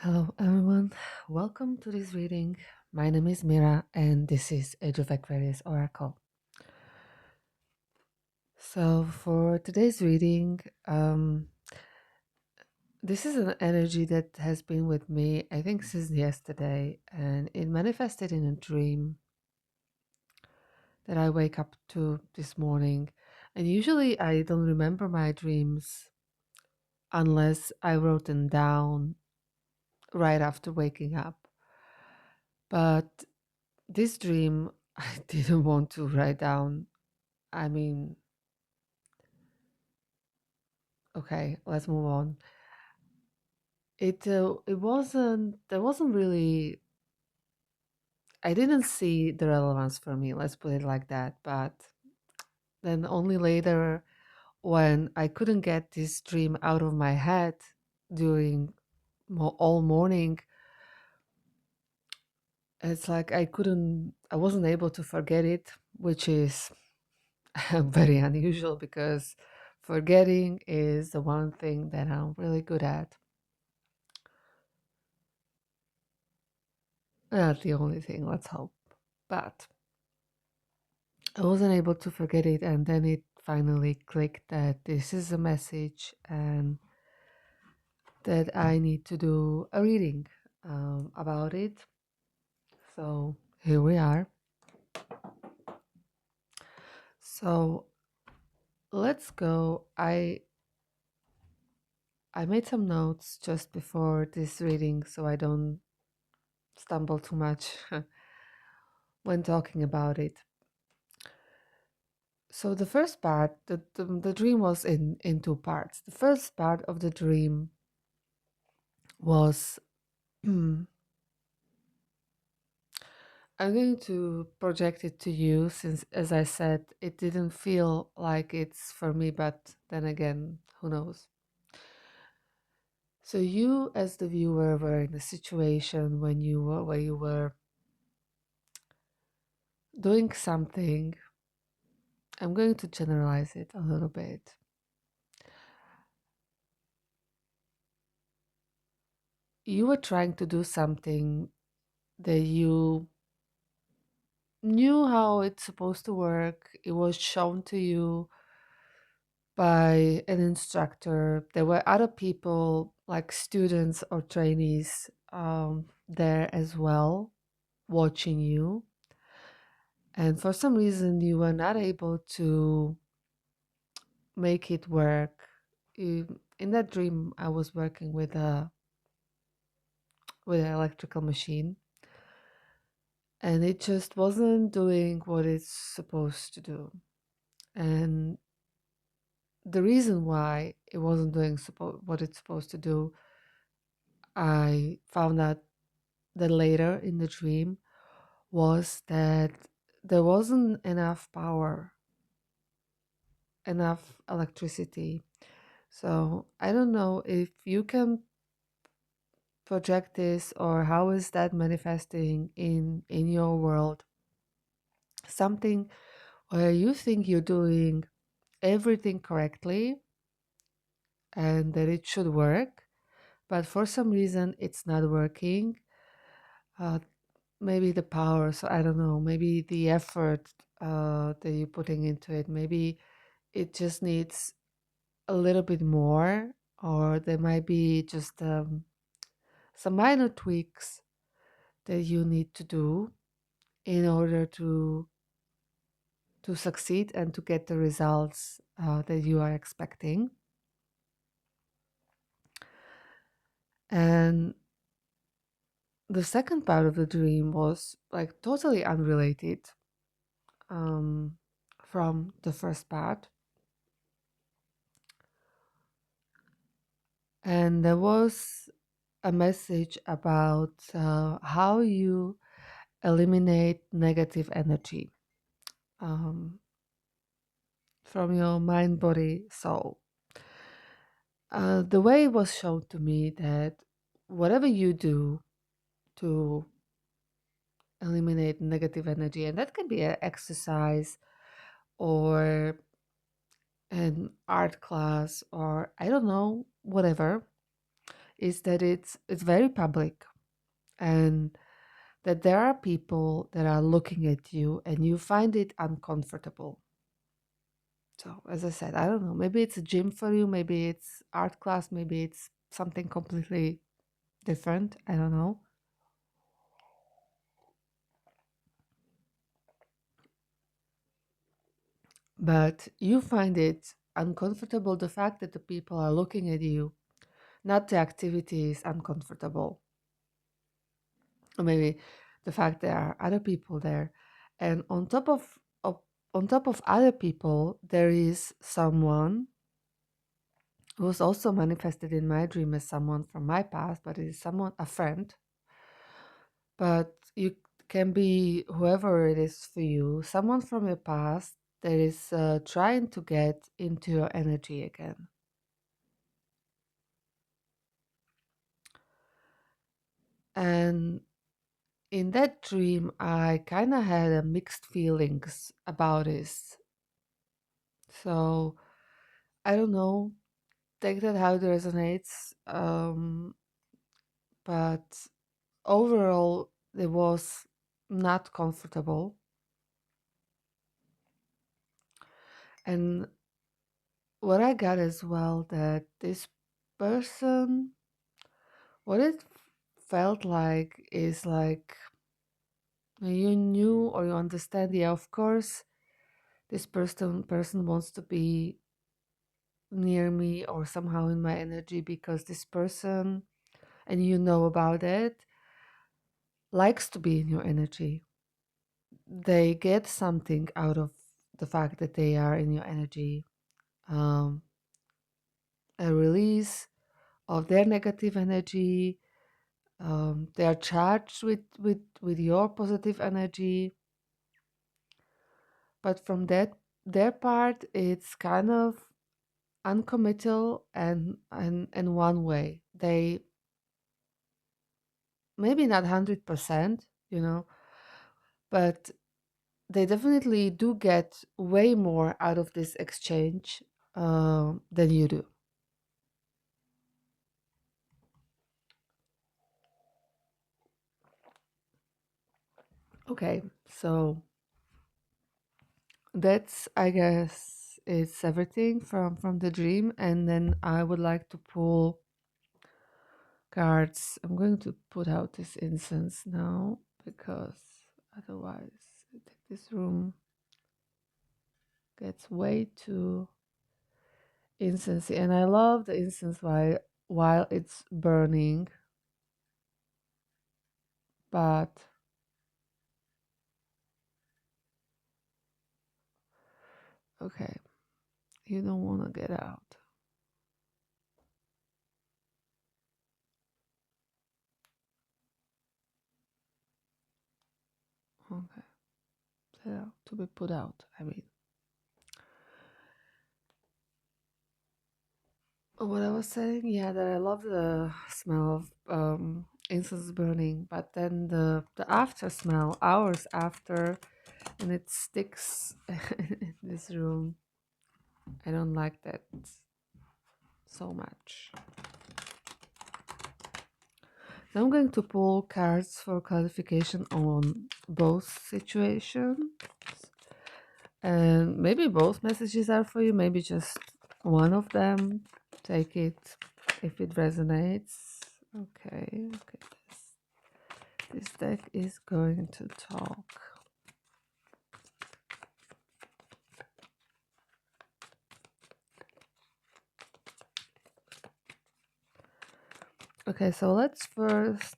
Hello, everyone. Welcome to this reading. My name is Mira, and this is Age of Aquarius Oracle. So, for today's reading, this is an energy that has been with me, I think, since yesterday, and it manifested in a dream that I wake up to this morning. And usually, I don't remember my dreams unless I wrote them down right after waking up. But this dream, I didn't want to write down. I mean, okay, let's move on. It wasn't there wasn't really I didn't see the relevance for me, let's put it like that. But then only later when I couldn't get this dream out of my head during all morning, it's like I wasn't able to forget it, which is very unusual because forgetting is the one thing that I'm really good at. Not the only thing, let's hope. But I wasn't able to forget it, and then it finally clicked that this is a message and that I need to do a reading about it. So here we are. So let's go. I made some notes just before this reading so I don't stumble too much when talking about it. So the first part, the dream was in two parts. The first part of the dream was I'm going to project it to you since, as I said, it didn't feel like it's for me, but then again, who knows? So you, as the viewer, were in a situation where you were doing something. I'm going to generalize it a little bit. You were trying to do something that you knew how it's supposed to work. It was shown to you by an instructor. There were other people, like students or trainees, there as well, watching you. And for some reason, you were not able to make it work. In that dream, I was working with an electrical machine, and it just wasn't doing what it's supposed to do. And the reason why it wasn't doing what it's supposed to do, I found out that later in the dream, was that there wasn't enough power, enough electricity. So I don't know if you can project this or how is that manifesting in your world. Something where you think you're doing everything correctly and that it should work, but for some reason it's not working. Uh, Maybe the power, so I don't know, maybe the effort that you're putting into it, maybe it just needs a little bit more, or there might be just some minor tweaks that you need to do in order to succeed and to get the results that you are expecting. And the second part of the dream was like totally unrelated um, from the first part. And there was a message about how you eliminate negative energy um, from your mind, body, soul. The way it was shown to me that whatever you do to eliminate negative energy, and that can be an exercise or an art class or I don't know, whatever. is that it's very public, and that there are people that are looking at you and you find it uncomfortable. So, as I said, I don't know, maybe it's a gym for you, maybe it's art class, maybe it's something completely different. I don't know. But you find it uncomfortable, the fact that the people are looking at you, not the activity is uncomfortable. Or maybe the fact there are other people there. And on top of other people, there is someone who was also manifested in my dream as someone from my past, but it is someone, a friend. But you can be whoever it is for you, someone from your past that is trying to get into your energy again. And in that dream, I kind of had a mixed feelings about this. So I don't know, take that how it resonates. But overall, it was not comfortable. And what I got as well, that this person, what it felt like is like you knew or you understand, yeah, of course, this person wants to be near me or somehow in my energy because this person, and you know about it, likes to be in your energy. They get something out of the fact that they are in your energy, um, a release of their negative energy. They are charged with your positive energy, but from that their part, it's kind of uncommittal and one way. They maybe not 100%, but they definitely do get way more out of this exchange than you do. Okay, so that's, I guess, it's everything from the dream, and then I would like to pull cards. I'm going to put out this incense now because otherwise I think this room gets way too incensey, and I love the incense while it's burning, but okay, you don't want to get out. Okay, so to be put out, I mean. What I was saying, yeah, that I love the smell of incense burning, but then the after smell, hours after, and it sticks in this room. I don't like that so much. So I'm going to pull cards for clarification on both situations. And maybe both messages are for you, maybe just one of them. Take it if it resonates. Okay, okay. This deck is going to talk. Okay, so let's first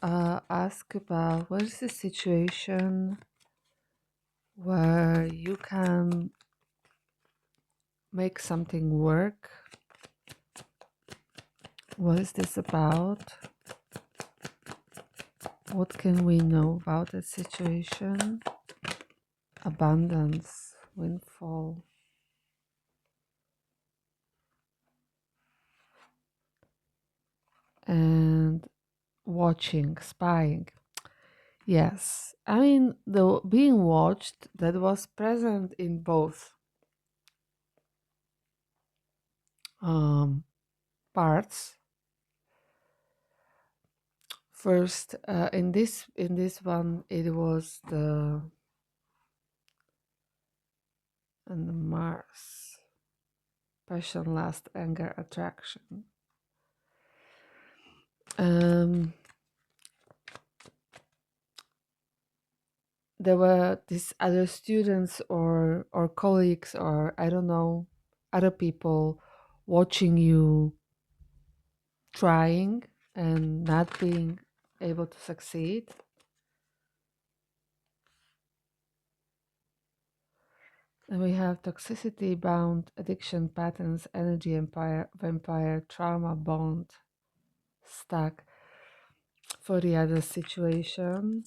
ask about what is the situation where you can make something work. What is this about? What can we know about that situation? Abundance, windfall. And watching, spying. Yes, I mean, the being watched, that was present in both um, parts. First, in this one, it was the Mars, passion, lust, anger, attraction. Um, there were these other students or colleagues, or I don't know, other people watching you trying and not being able to succeed. And we have toxicity, bound, addiction, patterns, energy, empire, vampire, trauma, bond, stuck. For the other situation,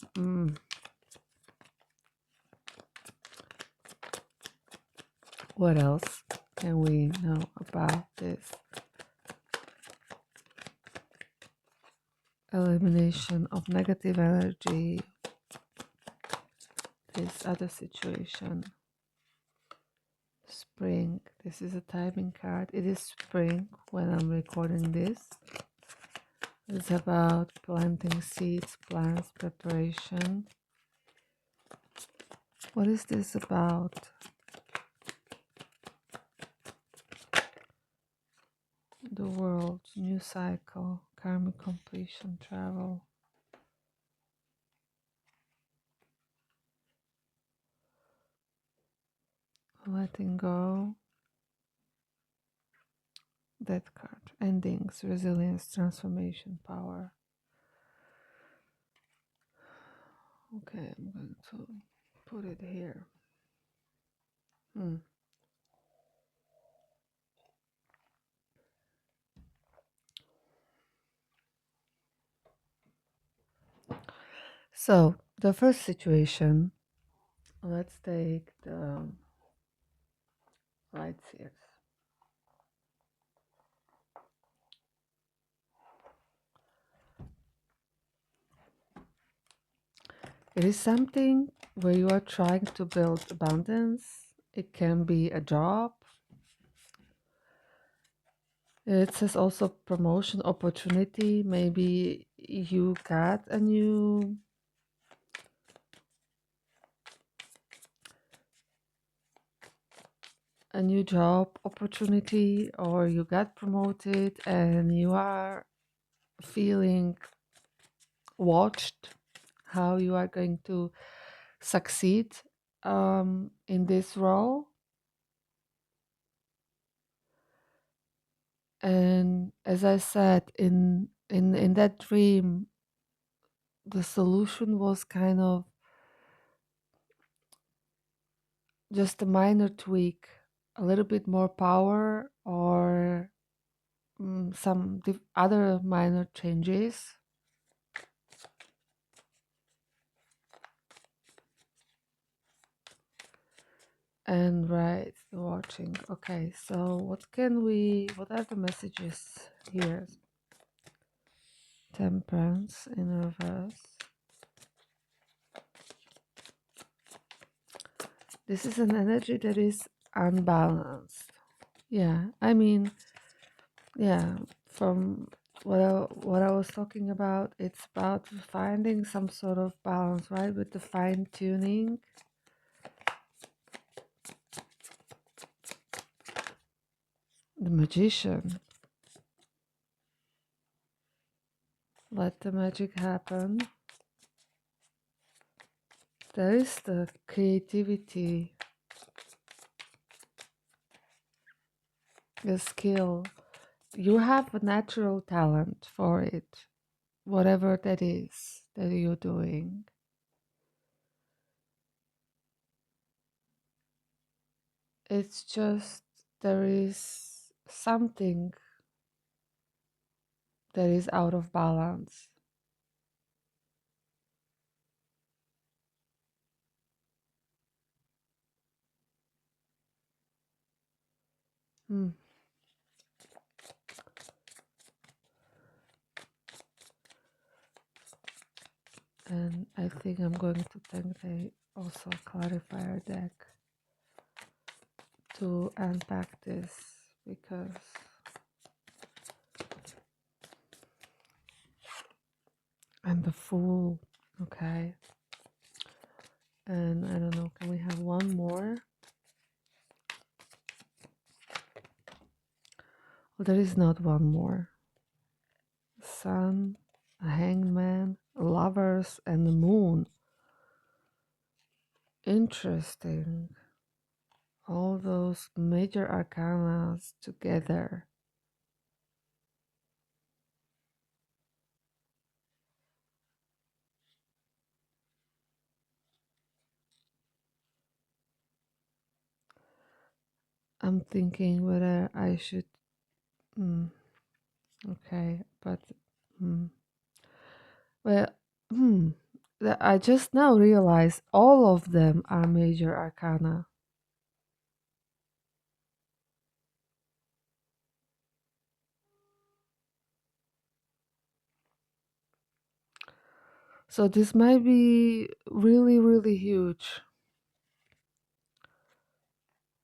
what else can we know about this? Elimination of negative energy, this other situation. Spring, this is a timing card. It is spring when I'm recording this. It's about planting seeds, plants, preparation. What is this about? The world, new cycle, karmic completion, travel. Letting go. That card. Endings, resilience, transformation, power. Okay, I'm going to put it here. So, the first situation, let's take the light seers. It is something where you are trying to build abundance. It can be a job. It says also promotion opportunity. Maybe you got a new job opportunity, or you got promoted and you are feeling watched how you are going to succeed in this role. And as I said, in that dream, the solution was kind of just a minor tweak, a little bit more power, or some other minor changes. And right, watching. Okay, so what are the messages here? Temperance in reverse. This is an energy that is unbalanced. Yeah, I mean, yeah, from what I was talking about, it's about finding some sort of balance, right? With the fine tuning. The magician. Let the magic happen. There is the creativity, the skill. You have a natural talent for it, whatever that is that you're doing. It's just there is something that is out of balance. Hmm. And I think I'm going to take the also clarifier deck to unpack this, because And the Fool. Okay. And I don't know, can we have one more? Well, there is not one more. Sun, a Hangman, Lovers, and the Moon. Interesting. All those major arcanas together. I'm thinking whether I should. Mm, okay, but. Mm, well, hmm, I just now realized all of them are major arcana. So this might be really, really huge.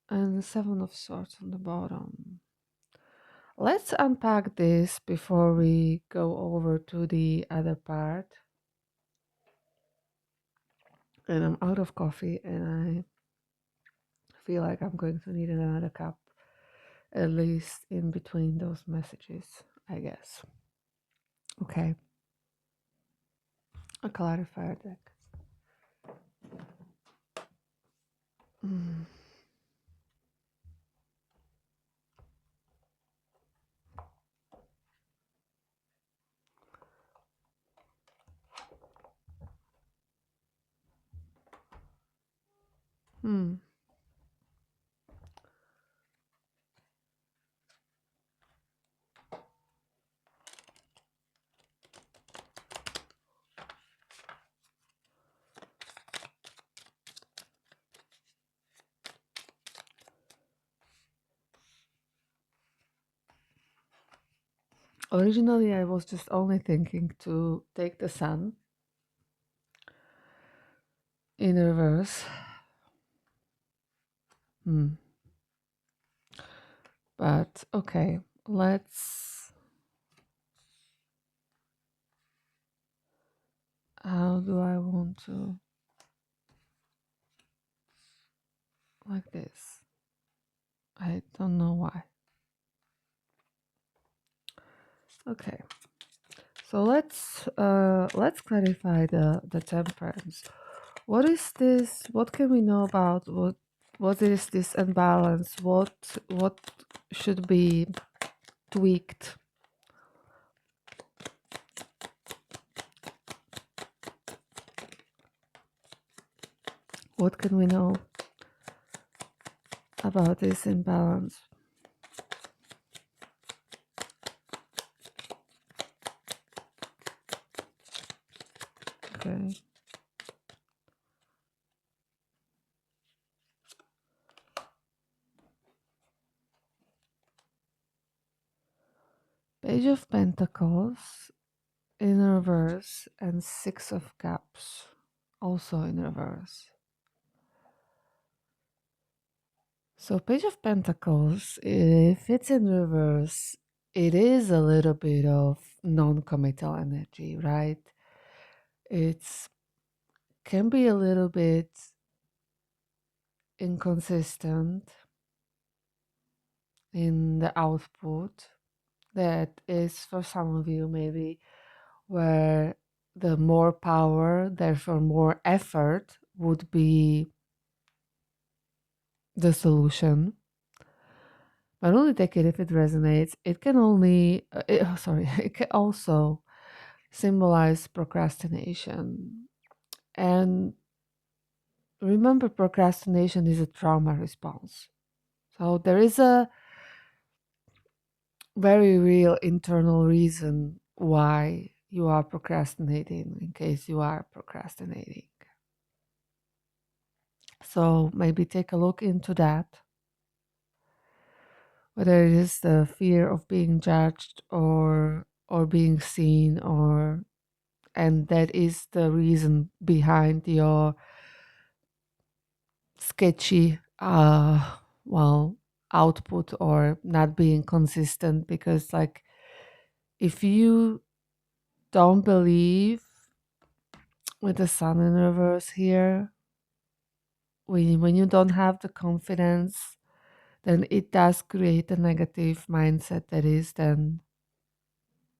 And the Seven of Swords on the bottom. Let's unpack this before we go over to the other part. And I'm out of coffee and I feel like I'm going to need another cup, at least in between those messages, I guess. Okay, a clarifier deck. Mm. Hmm. Originally, I was just only thinking to take the Sun in reverse. Hmm. But okay, let's. How do I want to? Like this. I don't know why. Okay, so let's clarify the temperance. What is this? What can we know about what is this imbalance? What should be tweaked? What can we know about this imbalance? Okay. Page of Pentacles in reverse and Six of Cups also in reverse. So Page of Pentacles, if it's in reverse, it is a little bit of non-committal energy, right? It's can be a little bit inconsistent in the output. That is for some of you maybe where the more power, therefore more effort, would be the solution. But only take it if it resonates. It can only, it can also symbolize procrastination. And remember, procrastination is a trauma response. So there is a very real internal reason why you are procrastinating, in case you are procrastinating. So maybe take a look into that, whether it is the fear of being judged or being seen, or and that is the reason behind your sketchy well output or not being consistent. Because like if you don't believe with the sun in reverse here, when you don't have the confidence, then it does create a negative mindset that is then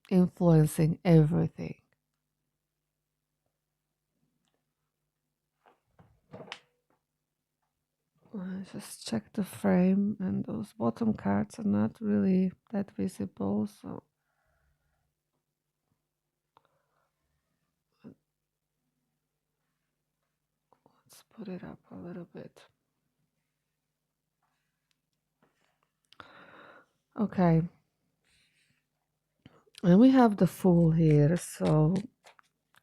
influencing everything. I just check the frame, and those bottom cards are not really that visible, so let's put it up a little bit. Okay. And we have the Fool here, so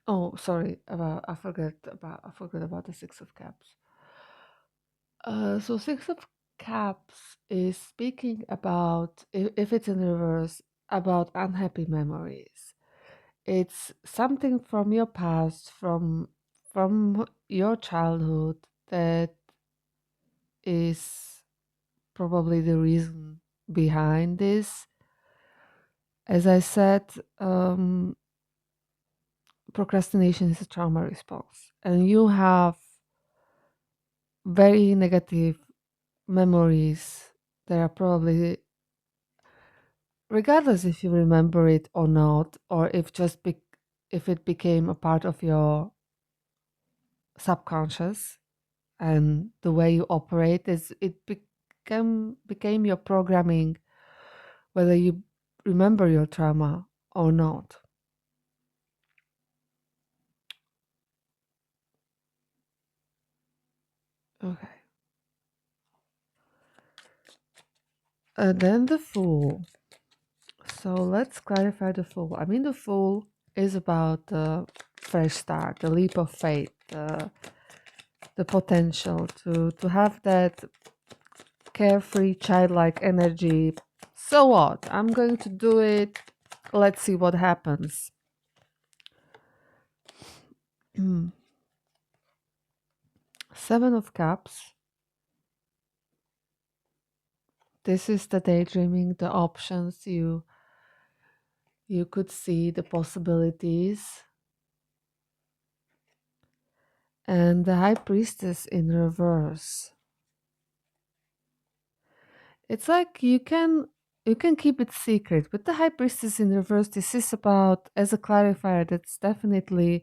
oh, sorry, about I forgot about the Six of Cups. So Six of Cups is speaking about, if it's in reverse, about unhappy memories. It's something from your past, from your childhood, that is probably the reason behind this. As I said, procrastination is a trauma response, and you have very negative memories that are probably, regardless if you remember it or not, or if it became a part of your subconscious, and the way you operate is it became your programming, whether you remember your trauma or not. Okay. Then the Fool. So let's clarify the Fool. I mean, the Fool is about the fresh start, the leap of faith, the potential to have that carefree, childlike energy. So what? I'm going to do it. Let's see what happens. Seven of Cups. This is the daydreaming, the options you could see, the possibilities. And the High Priestess in reverse. It's like you can keep it secret. With the High Priestess in reverse, this is about, as a clarifier, that's definitely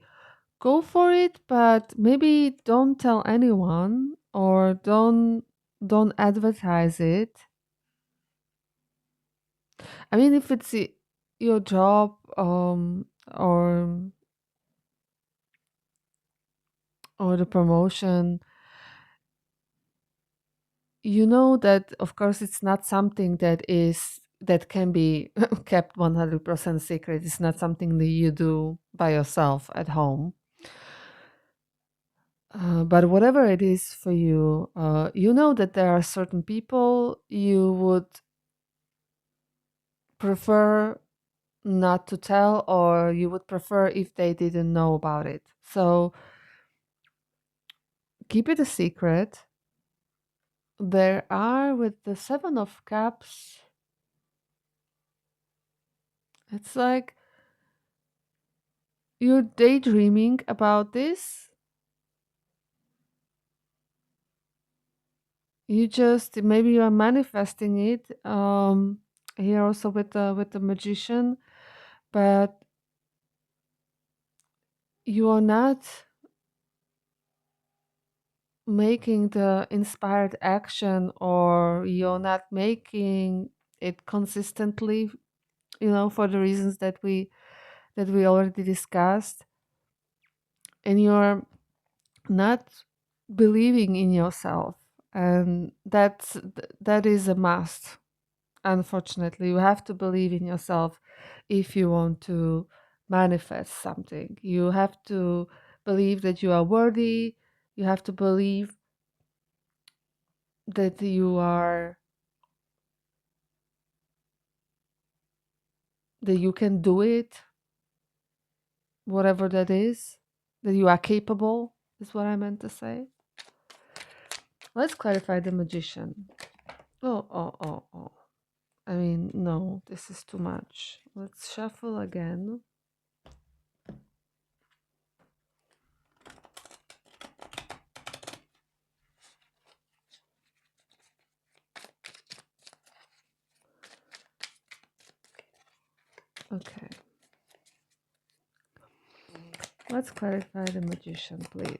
go for it, but maybe don't tell anyone, or don't advertise it. I mean, if it's your job, or the promotion, you know that of course it's not something that can be kept 100% secret. It's not something that you do by yourself at home. But whatever it is for you, you know that there are certain people you would prefer not to tell, or you would prefer if they didn't know about it. So keep it a secret. There are, with the Seven of Cups, it's like you're daydreaming about this. You just, maybe you are manifesting it, here also with the Magician, but you are not making the inspired action, or you're not making it consistently, for the reasons that we already discussed, and you're not believing in yourself, and that is a must. Unfortunately, you have to believe in yourself if you want to manifest something. You have to believe that you are worthy. You have to believe that you can do it, whatever that is, that you are capable, is what I meant to say. Let's clarify the Magician. Oh. I mean, no, this is too much. Let's shuffle again. Okay. Let's clarify the Magician, please.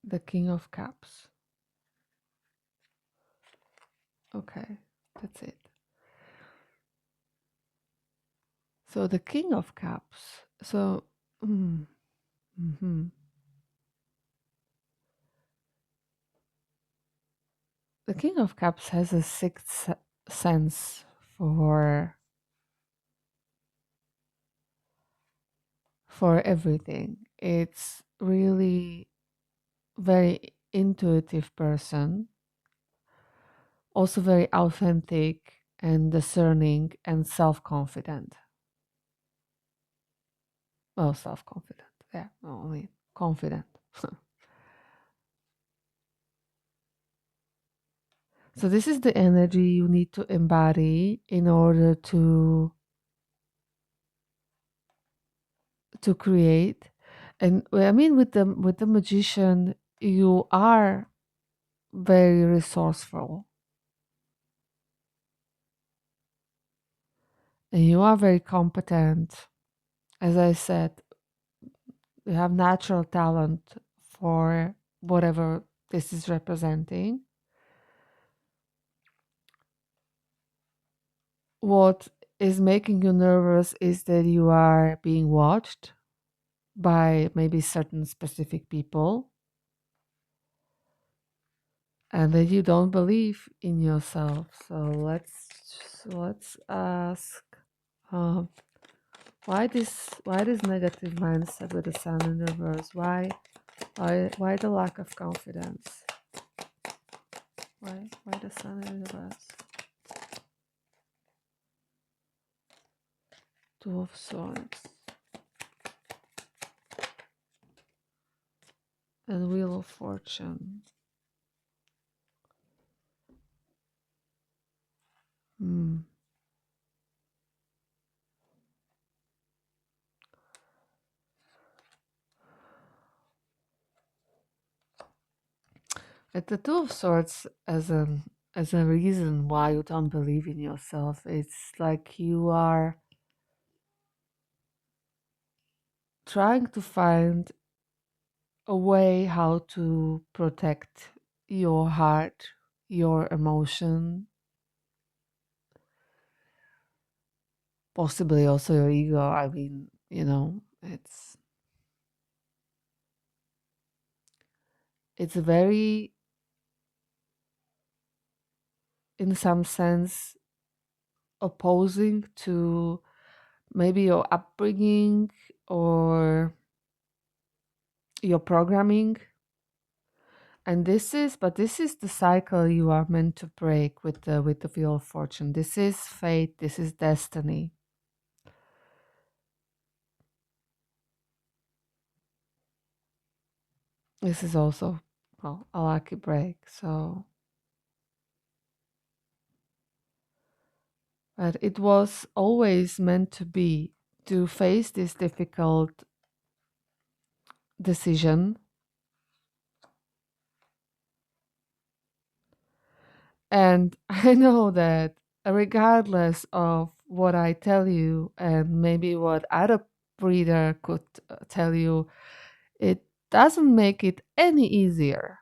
The King of Cups. Okay, that's it. So the King of Cups. So, mhm. The King of Cups has a sixth sense for everything. It's really very intuitive person, also very authentic and discerning and self-confident. Well, self-confident. Yeah, only confident. So this is the energy you need to embody in order to create. And I mean with the magician, you are very resourceful and you are very competent. As I said, you have natural talent for whatever this is representing. What is making you nervous is that you are being watched by maybe certain specific people and that you don't believe in yourself. So let's ask um, why this negative mindset with the sun in reverse? Why the lack of confidence? Why the sun in reverse? Two of Swords and Wheel of Fortune. Hmm. At the Two of Swords as a reason why you don't believe in yourself, it's like you are trying to find a way how to protect your heart, your emotion, possibly also your ego. I mean, it's very, in some sense, opposing to maybe your upbringing or your programming. And this is the cycle you are meant to break with the Wheel of Fortune. This is fate, this is destiny. This is also, well, a lucky break. So, but it was always meant to be, to face this difficult decision. And I know that regardless of what I tell you and maybe what other reader could tell you, it doesn't make it any easier.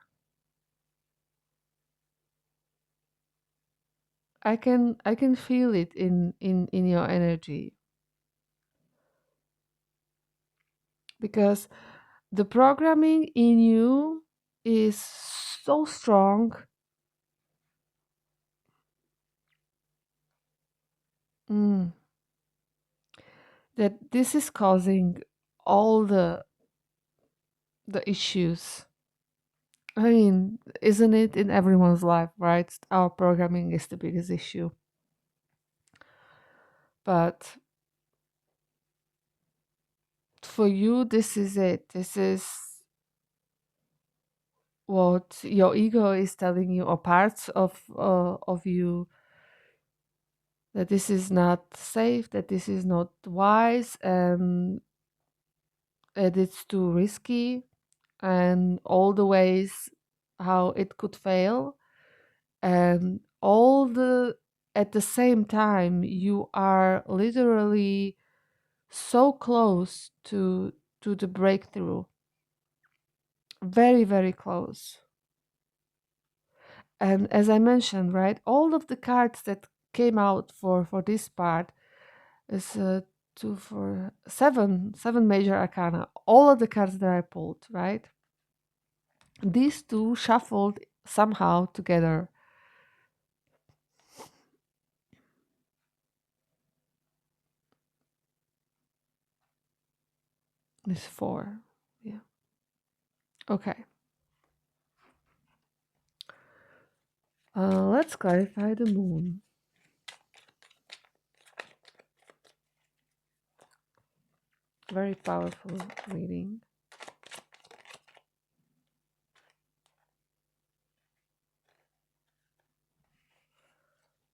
I can feel it in your energy, because the programming in you is so strong. mm, that this is causing all the issues. I mean, isn't it in everyone's life, right? Our programming is the biggest issue. But for you, this is it. This is what your ego is telling you, or parts of you, that this is not safe, that this is not wise, and that it's too risky, and all the ways how it could fail. and all the at the same time you are literally so close to the breakthrough, very very close. And as I mentioned, right, all of the cards that came out for this part is two, four, seven major arcana. All of the cards that I pulled, right, these two shuffled somehow together. This four, yeah, okay. Let's clarify the moon. Very powerful reading.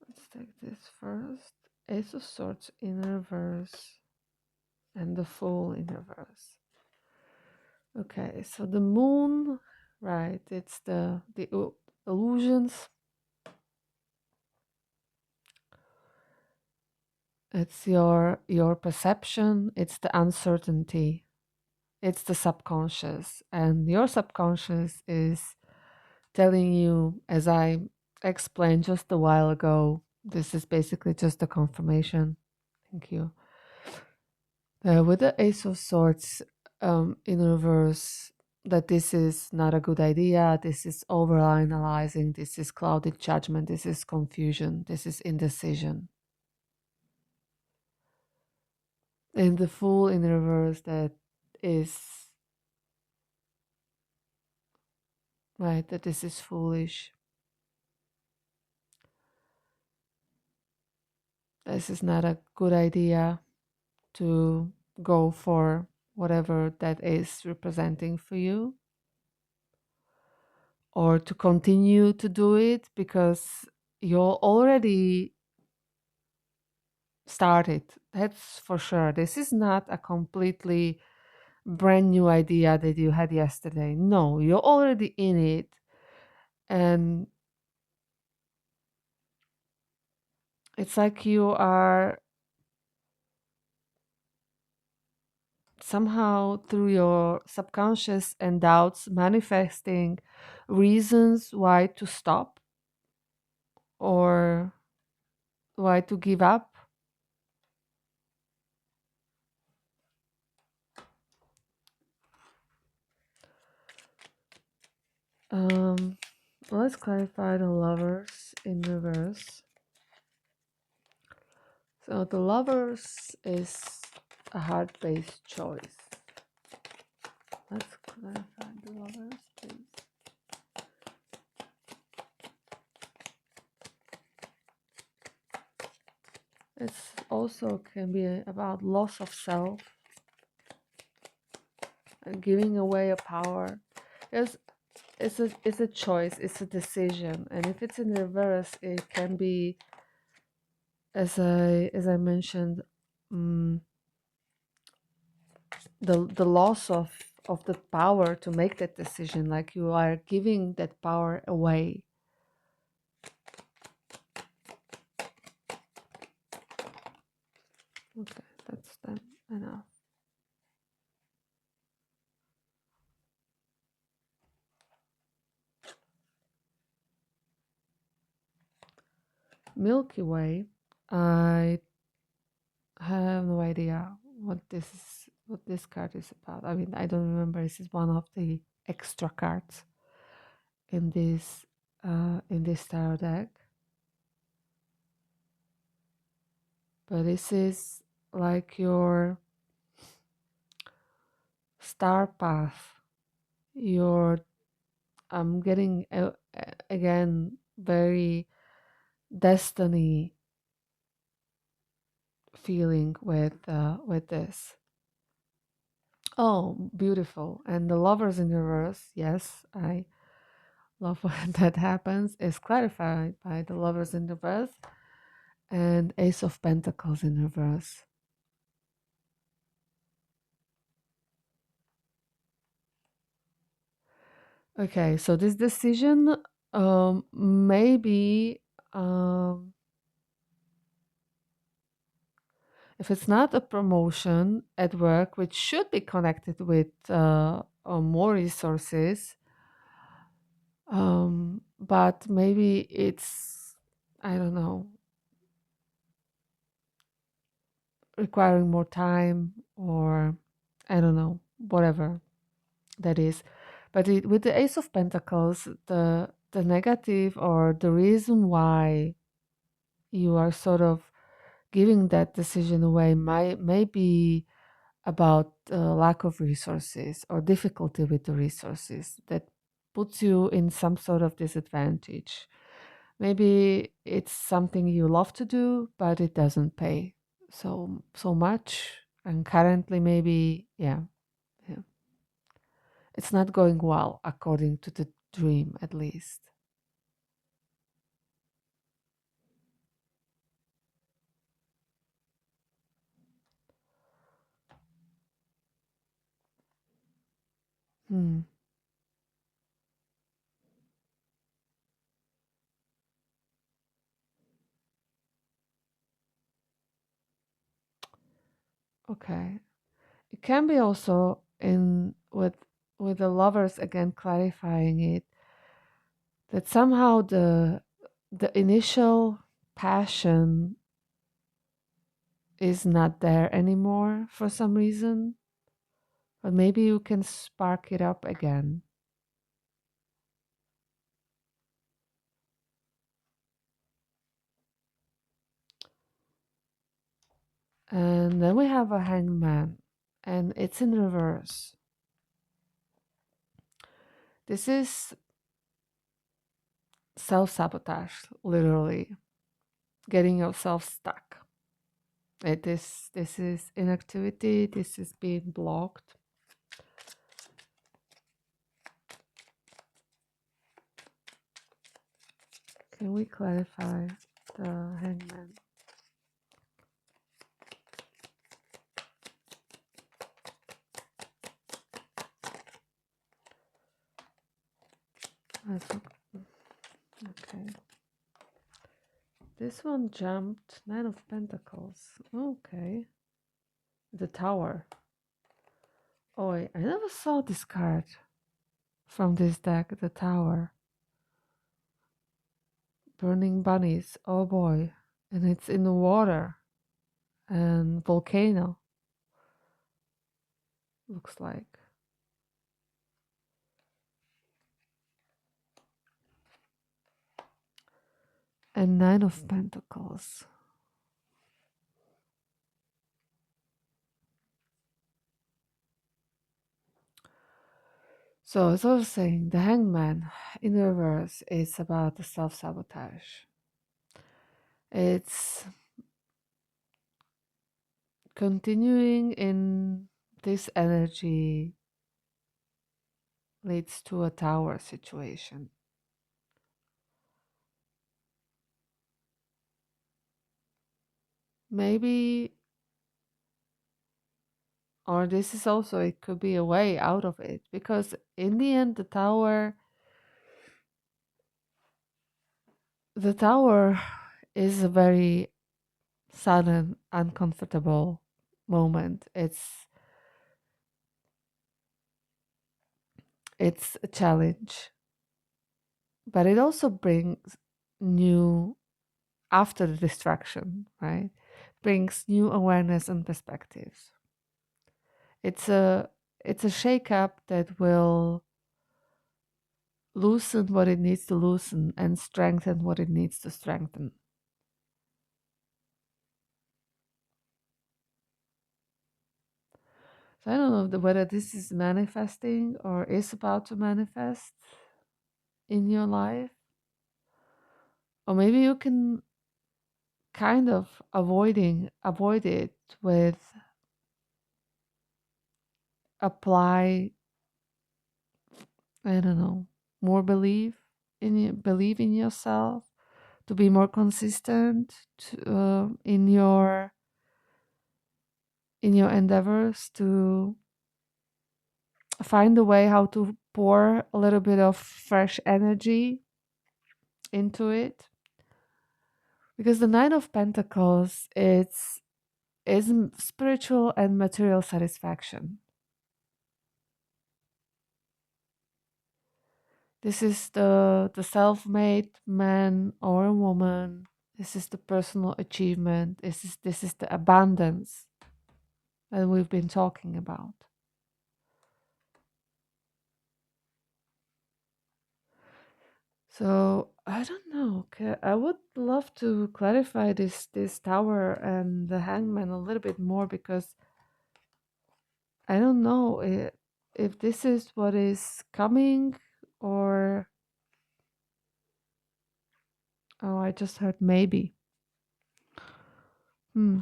Let's take this first. Ace of Swords in reverse and the Fool in reverse. Okay, so the moon, right? It's the illusions. It's your perception. It's the uncertainty. It's the subconscious, and your subconscious is telling you, as I explained just a while ago. This is basically just a confirmation. Thank you. With the Ace of Swords in reverse, that this is not a good idea, this is overanalyzing, this is clouded judgment, this is confusion, this is indecision. And the Fool in reverse, that is, right, that this is foolish. This is not a good idea to go for whatever that is representing for you, or to continue to do it because you're already started. That's for sure. This is not a completely brand new idea that you had yesterday. No, you're already in it. And it's like you are somehow through your subconscious and doubts manifesting reasons why to stop or why to give up. Um, let's clarify the Lovers in reverse. So the Lovers is a heart-based choice. Let's clarify the Lovers, please. It's also can be about loss of self and giving away a power. It's a choice, it's a decision, and if it's in reverse, it can be, as I mentioned, um, the loss of the power to make that decision, like you are giving that power away. Okay, that's then enough. Milky Way, I have no idea what this card is about. I mean, I don't remember. This is one of the extra cards in this tarot deck. But this is like your star path. Your I'm getting again very destiny feeling with this. Oh, beautiful. And the Lovers in reverse, yes, I love when that happens, is clarified by the Lovers in reverse and Ace of Pentacles in reverse. Okay, so this decision Maybe um, if it's not a promotion at work, which should be connected with more resources, but maybe it's, I don't know, requiring more time, or I don't know, whatever that is. But with the Ace of Pentacles, the negative or the reason why you are sort of giving that decision away might may be about lack of resources or difficulty with the resources that puts you in some sort of disadvantage. Maybe it's something you love to do, but it doesn't pay so much, and currently maybe yeah, it's not going well according to the dream, at least. Hmm. Okay. It can be also in with the lovers again clarifying it, that somehow the initial passion is not there anymore for some reason, but maybe you can spark it up again. And then we have a hangman, and it's in reverse. This is self sabotage, literally getting yourself stuck. This is inactivity. This is being blocked. Can we clarify the hangman? Okay. This one jumped Nine of Pentacles. Okay. The Tower. Oh, I never saw this card from this deck. The Tower. Burning bunnies. Oh boy. And it's in the water. And volcano. Looks like. And Nine of Pentacles. So as I was saying, the Hangman in reverse is about the self-sabotage. It's continuing in this energy leads to a tower situation. Maybe, or this is also, it could be a way out of it, because in the end, the tower is a very sudden, uncomfortable moment. It's a challenge, but it also brings new, after the distraction, right? Brings new awareness and perspectives. It's a it's a shake-up that will loosen what it needs to loosen and strengthen what it needs to strengthen. So I don't know whether this is manifesting or is about to manifest in your life, or maybe you can kind of avoid it with apply, I don't know, more believe in yourself, to be more consistent in your endeavors, to find a way how to pour a little bit of fresh energy into it, because the Nine of Pentacles is spiritual and material satisfaction. This is the self-made man or a woman. This is the personal achievement. This is the abundance that we've been talking about. So I don't know. I would love to clarify this tower and the hangman a little bit more, because I don't know if this is what is coming, or oh, I just heard maybe. Hmm.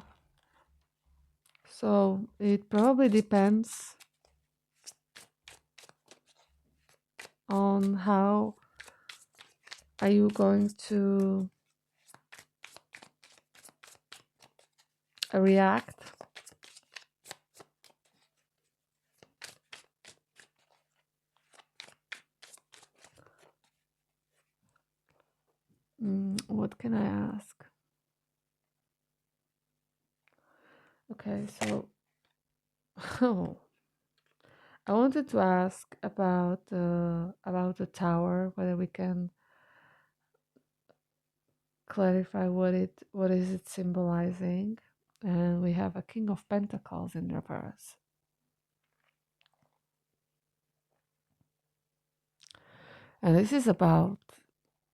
So it probably depends on how are you going to react. What can I ask? Okay, so oh, I wanted to ask about the tower, whether we can clarify what is it symbolizing. And we have a King of Pentacles in reverse. And this is about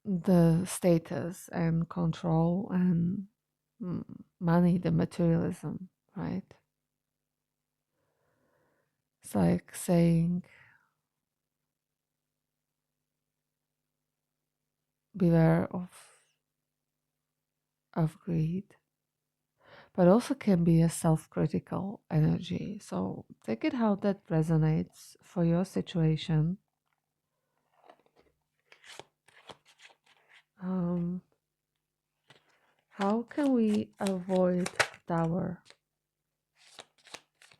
the status and control and mm, money, the materialism, right? It's like saying, beware of greed, but also can be a self-critical energy. So take it how that resonates for your situation. Um, how can we avoid Tower?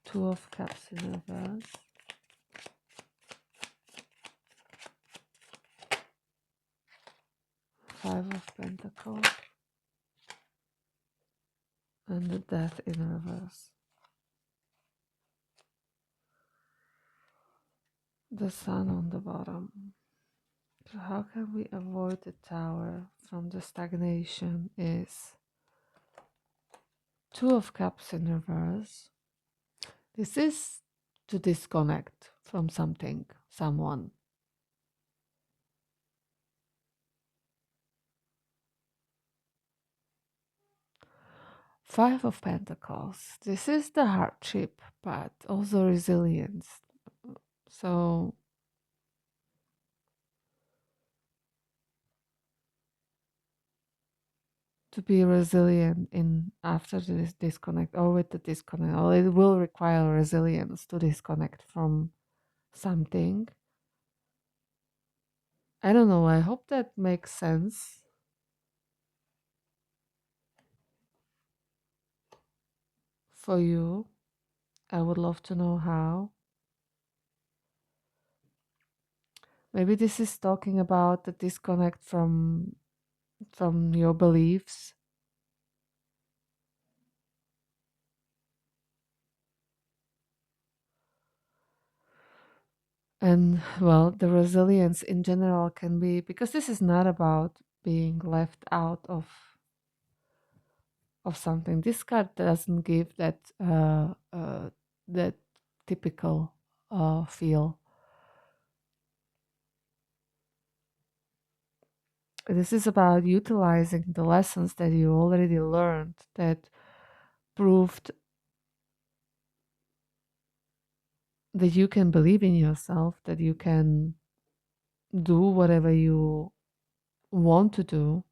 Two of Cups in reverse. Five of Pentacles. And the Death in reverse. The Sun on the bottom. So how can we avoid the Tower from the stagnation is Two of Cups in reverse. This is to disconnect from something, someone. Five of Pentacles. This is the hardship, but also resilience. So to be resilient in after this disconnect or with the disconnect, or it will require resilience to disconnect from something. I don't know. I hope that makes sense for you. I would love to know how. Maybe this is talking about the disconnect from your beliefs. And well, the resilience in general can be, because this is not about being left out of something. This card doesn't give that typical feel. This is about utilizing the lessons that you already learned, that proved that you can believe in yourself, that you can do whatever you want to do.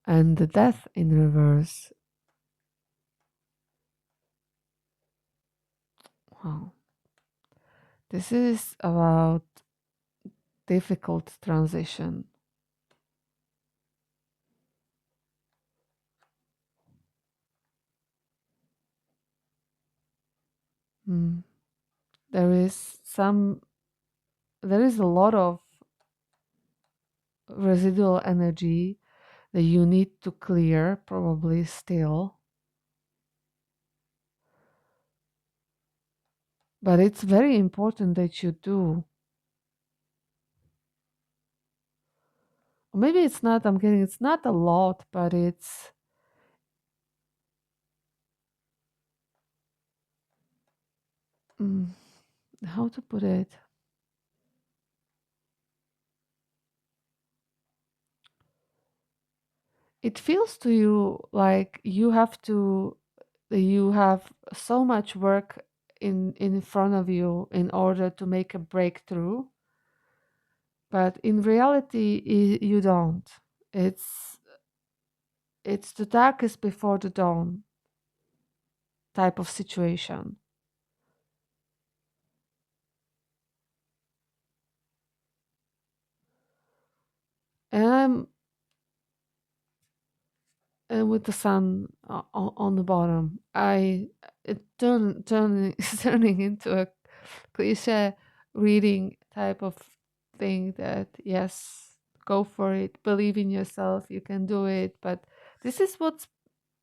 And the Death in reverse. Wow. This is about difficult transition. Mm. There is some, there is a lot of residual energy that you need to clear, probably still. But it's very important that you do. Or maybe it's not, I'm getting, it's not a lot, but it's, mm, how to put it? It feels to you like you have so much work in front of you in order to make a breakthrough, but in reality you don't. It's the darkest before the dawn type of situation. And I'm and with the sun on the bottom, it turning turning into a cliche reading type of thing that yes, go for it, believe in yourself, you can do it. But this is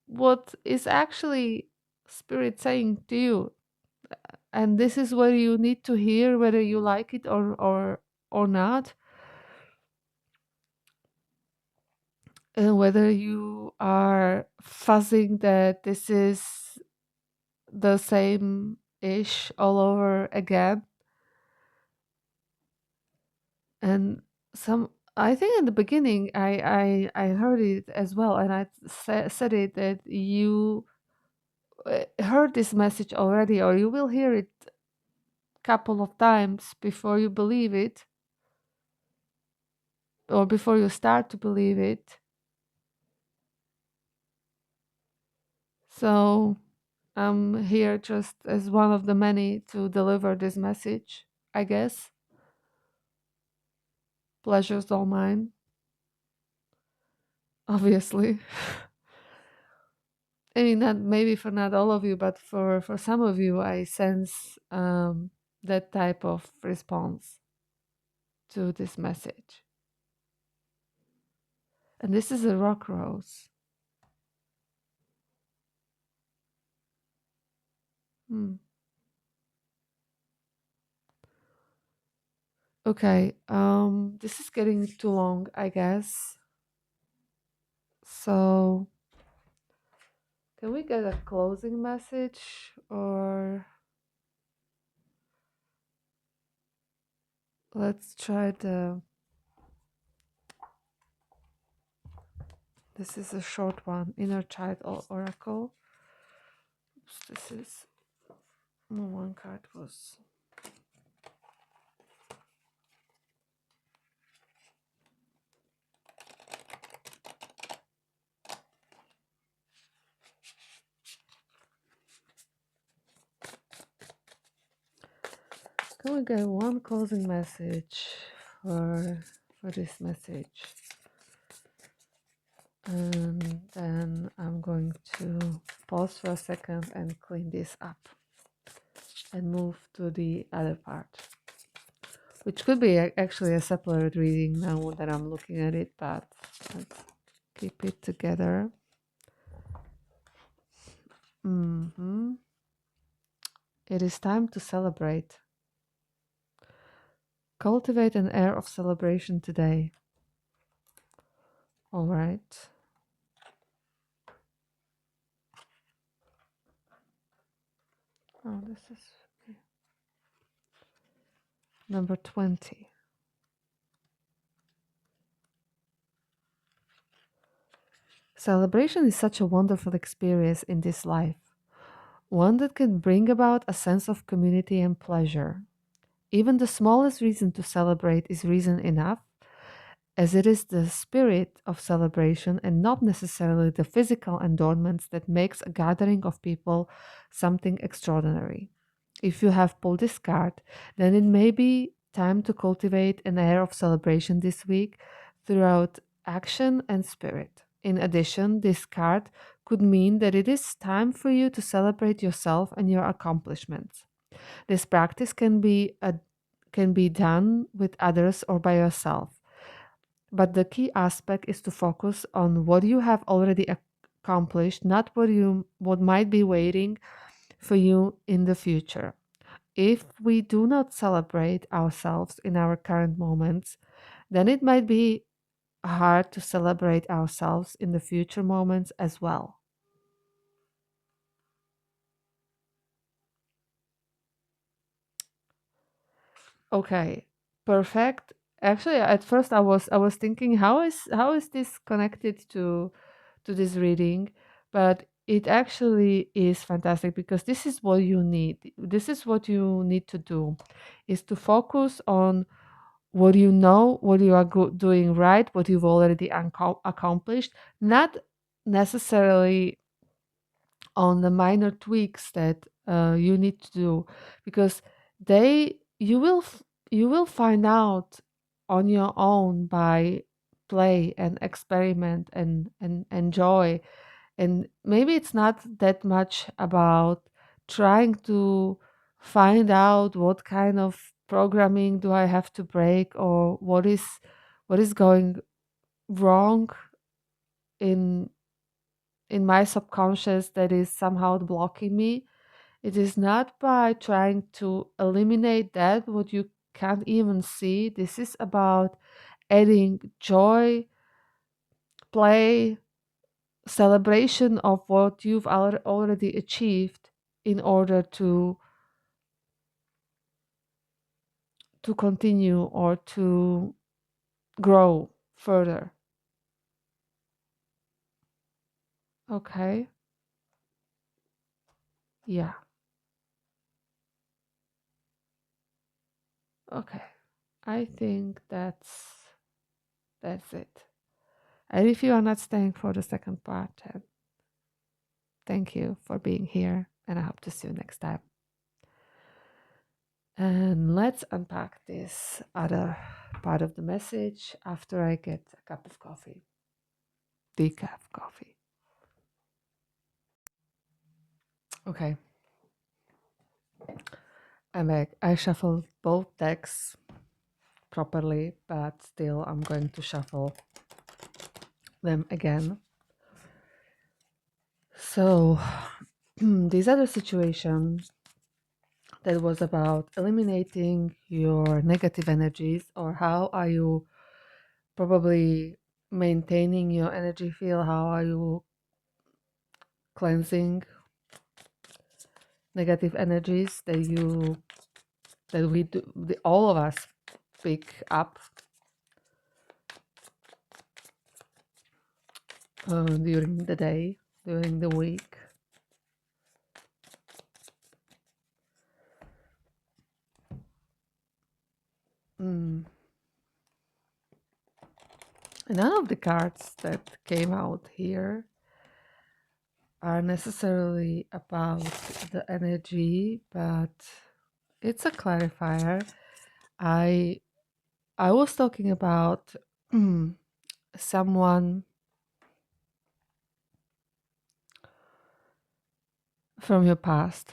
what is actually spirit saying to you, and this is what you need to hear, whether you like it or not, and whether you are fuzzing that this is the same ish all over again. And some, I think in the beginning I heard it as well, and I said it that you heard this message already, or you will hear it couple of times before you believe it, or before you start to believe it. So I'm here just as one of the many to deliver this message, I guess. Pleasure's all mine, obviously. I mean, not maybe for not all of you, but for some of you, I sense that type of response to this message. And this is a rock rose. Hmm. Okay, this is getting too long, I guess. So, can we get a closing message, or let's try the. This is a short one, Inner Child Oracle. Oops, this is. No, one card was. Can we get one closing message for this message? And then I'm going to pause for a second and clean this up and move to the other part, which could be actually a separate reading now that I'm looking at it, but let's keep it together. It is time to celebrate. Cultivate an air of celebration today. All right. Oh, this is number 20. Celebration is such a wonderful experience in this life, one that can bring about a sense of community and pleasure. Even the smallest reason to celebrate is reason enough, as it is the spirit of celebration and not necessarily the physical adornments that makes a gathering of people something extraordinary. If you have pulled this card, then it may be time to cultivate an air of celebration this week throughout action and spirit. In addition, this card could mean that it is time for you to celebrate yourself and your accomplishments. This practice can be done with others or by yourself. But the key aspect is to focus on what you have already accomplished, not what might be waiting for you in the future. If we do not celebrate ourselves in our current moments, then it might be hard to celebrate ourselves in the future moments as well. Okay, perfect. Actually, at first I was thinking how is this connected to this reading, but it actually is fantastic because this is what you need. This is what you need to do, is to focus on what you know, what you are doing right, what you've already accomplished, not necessarily on the minor tweaks that you need to do, because they you will find out on your own by play and experiment and enjoy. And maybe it's not that much about trying to find out what kind of programming do I have to break, or what is going wrong in my subconscious that is somehow blocking me. It is not by trying to eliminate that what you can't even see. This is about adding joy, play, celebration of what you've already achieved in order to continue or to grow further. Okay? Yeah. Okay. I think that's it. And if you are not staying for the second part, thank you for being here, and I hope to see you next time. And let's unpack this other part of the message after I get a cup of coffee, decaf coffee. Okay, I'm back. I shuffled both decks properly, but still I'm going to shuffle them again. So, these are the situations that was about eliminating your negative energies, or how are you probably maintaining your energy field, how are you cleansing negative energies that we do, all of us pick up during the day, during the week. Mm. None of the cards that came out here are necessarily about the energy, but it's a clarifier. I I was talking about someone from your past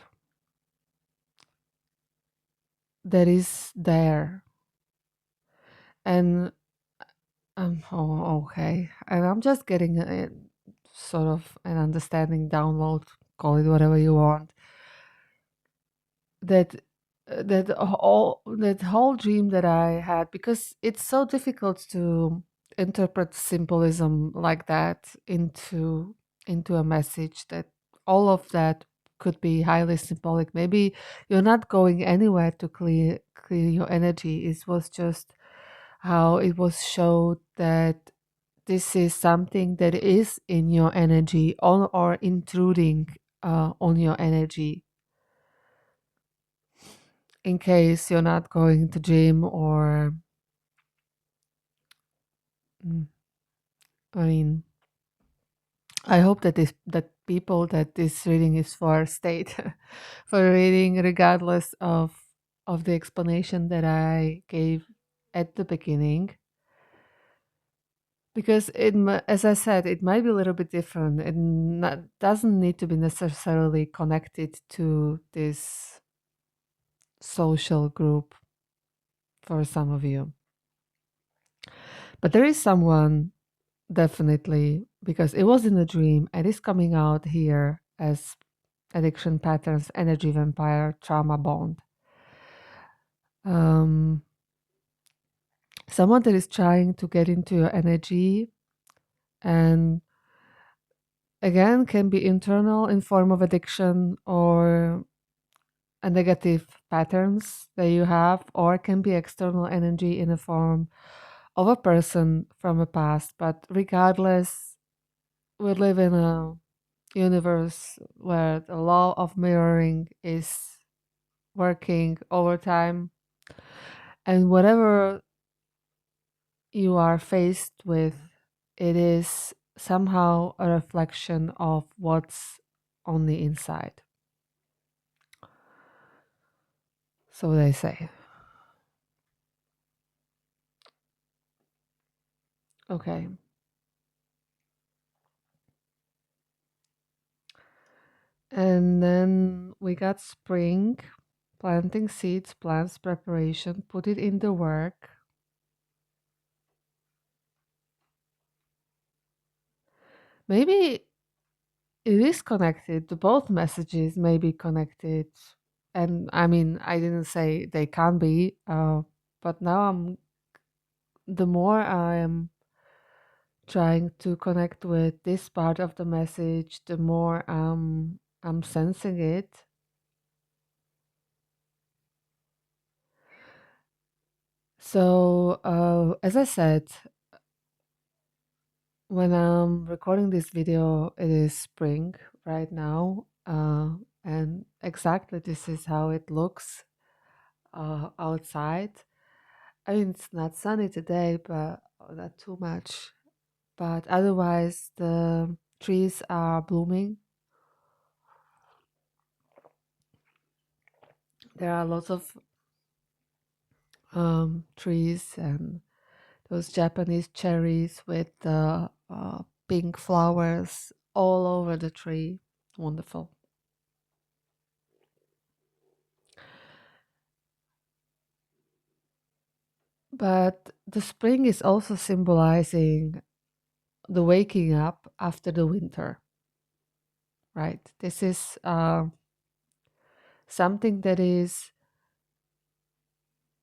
that is there, and okay, and I'm just getting a sort of an understanding download, call it whatever you want, that that whole dream that I had, because it's so difficult to interpret symbolism like that into a message, that all of that could be highly symbolic. Maybe you're not going anywhere to clear your energy. It was just how it was showed that this is something that is in your energy, or intruding on your energy, in case you're not going to gym, or mm, I mean, I hope that that people that this reading is for state for reading, regardless of the explanation that I gave at the beginning, because as I said, it might be a little bit different. It doesn't need to be necessarily connected to this social group for some of you. But there is someone, definitely, because it was in a dream and it's coming out here as addiction patterns, energy vampire, trauma bond. Um, Someone that is trying to get into your energy, and again can be internal in form of addiction or a negative patterns that you have, or can be external energy in the form of a person from the past. But regardless, we live in a universe where the law of mirroring is working overtime, and whatever you are faced with, it is somehow a reflection of what's on the inside. So they say. Okay. And then we got spring, planting seeds, plants preparation, put it in the work. Maybe it is connected. The both messages may be connected. And I mean, I didn't say they can't be, but now the more I am trying to connect with this part of the message, the more I'm sensing it. So, as I said, when I'm recording this video, it is spring right now, and exactly this is how it looks outside. I mean, it's not sunny today, but not too much. But otherwise, the trees are blooming. There are lots of trees and those Japanese cherries with the pink flowers all over the tree. Wonderful. But the spring is also symbolizing the waking up after the winter, right? This is something that is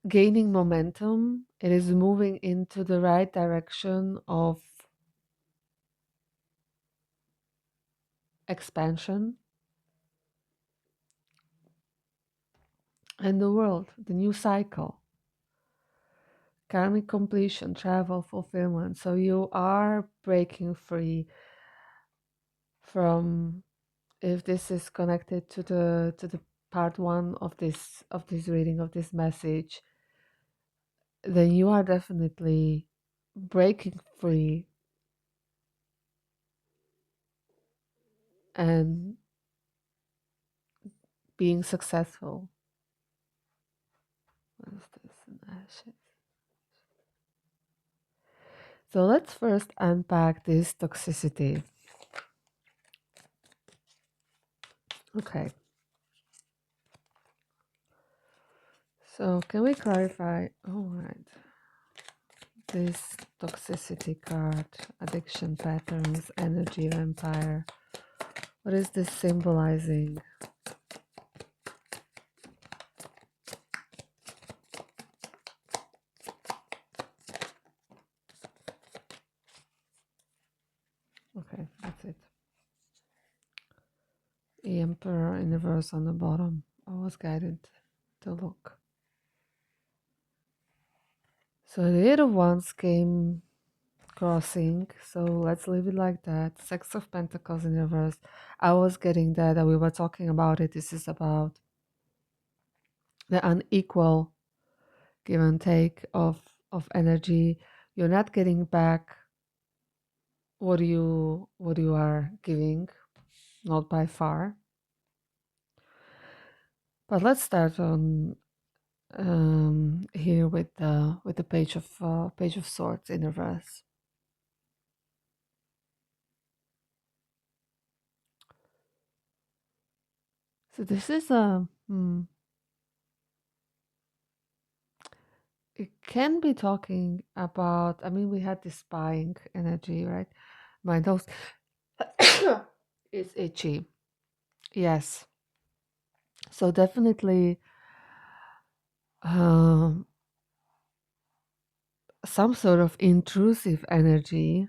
gaining momentum. It is moving into the right direction of expansion. And the world, the new cycle, karmic completion, travel, fulfillment. So you are breaking free from, if this is connected to the part one of this reading of this message, then you are definitely breaking free and being successful. What is this? In ashes. So let's first unpack this toxicity. Okay. So can we clarify? All right. This toxicity card, addiction patterns, energy vampire. What is this symbolizing? Okay, that's it. The Emperor in reverse on the bottom. I was guided to look. So the Eight of Wands came crossing, so let's leave it like that. Six of Pentacles in reverse. I was getting that, we were talking about it. This is about the unequal give and take of energy. You're not getting back what you are giving, not by far. But let's start on here with the page of swords in reverse. So this is a it can be talking about, I mean, we had this spying energy, right? My nose is itchy. Yes. So definitely um, some sort of intrusive energy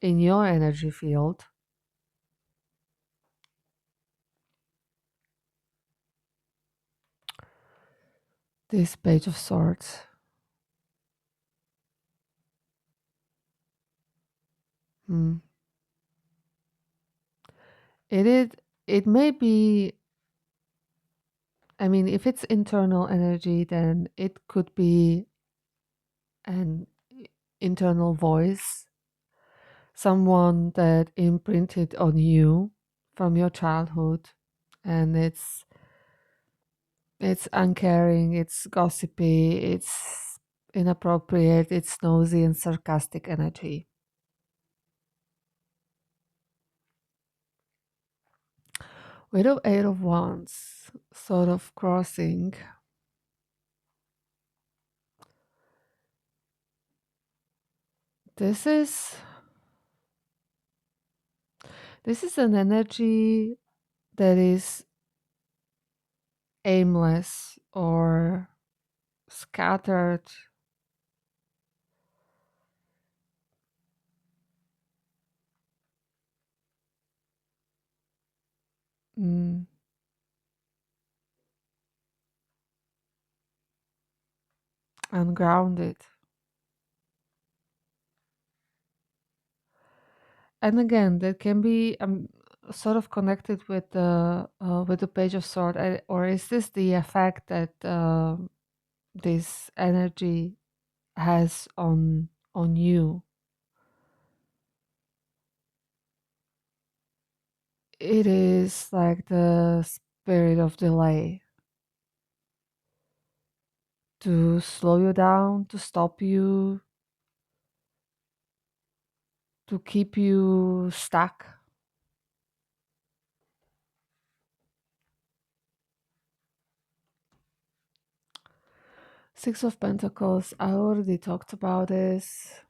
in your energy field. This Page of Swords. Hmm. It is. It may be. I mean, if it's internal energy, then it could be an internal voice, someone that imprinted on you from your childhood, and it's uncaring, it's gossipy, it's inappropriate, it's nosy and sarcastic energy. Widow Eight of Wands, sort of crossing. This is this is an energy that is aimless or scattered. mm, Ungrounded. And again, that can be sort of connected with the Page of Sword, or is this the effect that this energy has on you? It is like the spirit of delay to slow you down, to stop you, to keep you stuck. Six of Pentacles, I already talked about this.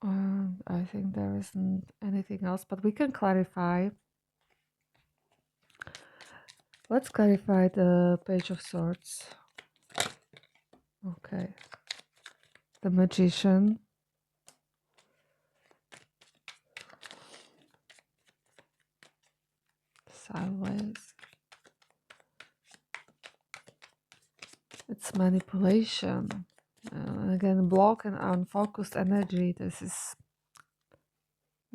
I think there isn't anything else, but we can clarify. Let's clarify the Page of Swords. Okay. The Magician. Sideways. It's manipulation. Again, block and unfocused energy. This is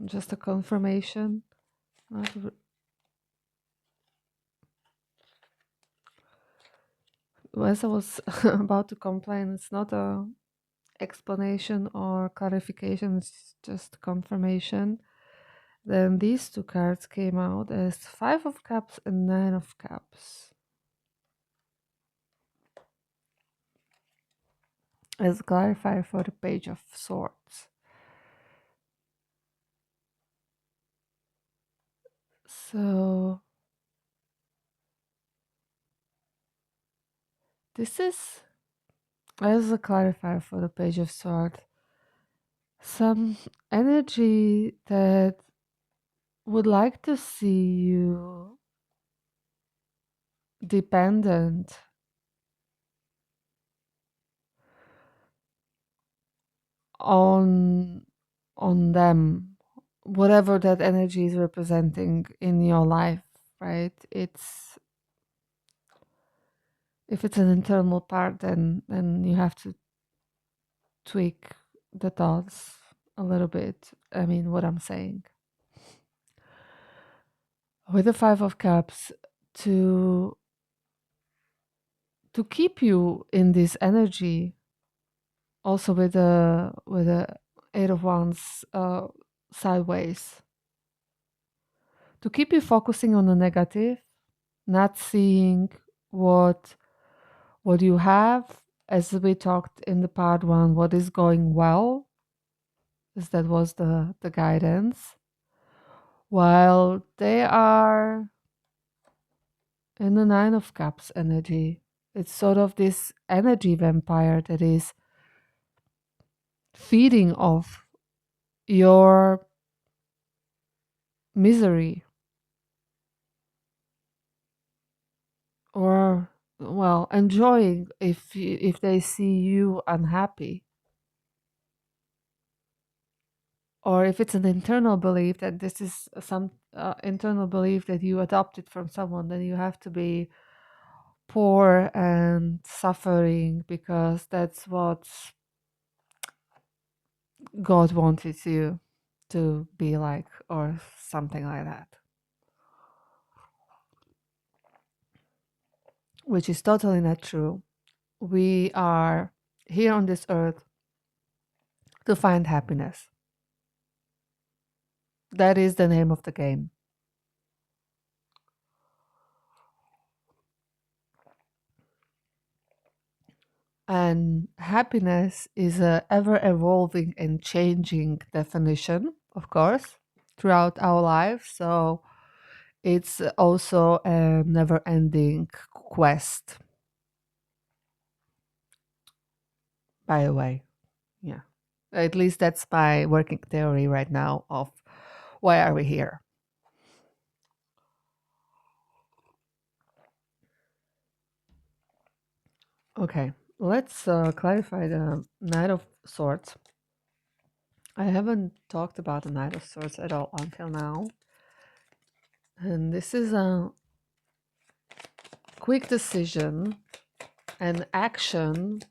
just a confirmation. Not as I was about to complain, it's not a explanation or clarification, it's just confirmation. Then these two cards came out as Five of Cups and Nine of Cups. As clarifier for the Page of Swords. So this is, as a clarifier for the Page of Swords, some energy that would like to see you dependent on them, whatever that energy is representing in your life, right? It's, if it's an internal part, then you have to tweak the thoughts a little bit. I mean, what I'm saying. With the Five of Cups, to keep you in this energy, also with the Eight of Wands sideways, to keep you focusing on the negative, not seeing what you have, as we talked in the part one, what is going well, as that was the guidance. while they are in the Nine of Cups energy. It's sort of this energy vampire that is feeding off your misery, or well, enjoying if they see you unhappy, or if it's an internal belief that this is some internal belief that you adopted from someone, then you have to be poor and suffering because that's what God wanted you to be like, or something like that, which is totally not true. We are here on this earth to find happiness. That is the name of the game. And happiness is a ever evolving and changing definition, of course, throughout our life. So it's also a never ending quest, by the way. Yeah. At least that's my working theory right now of why are we here. Okay, let's clarify the Knight of Swords. I haven't talked about the Knight of Swords at all until now. And this is a quick decision and action,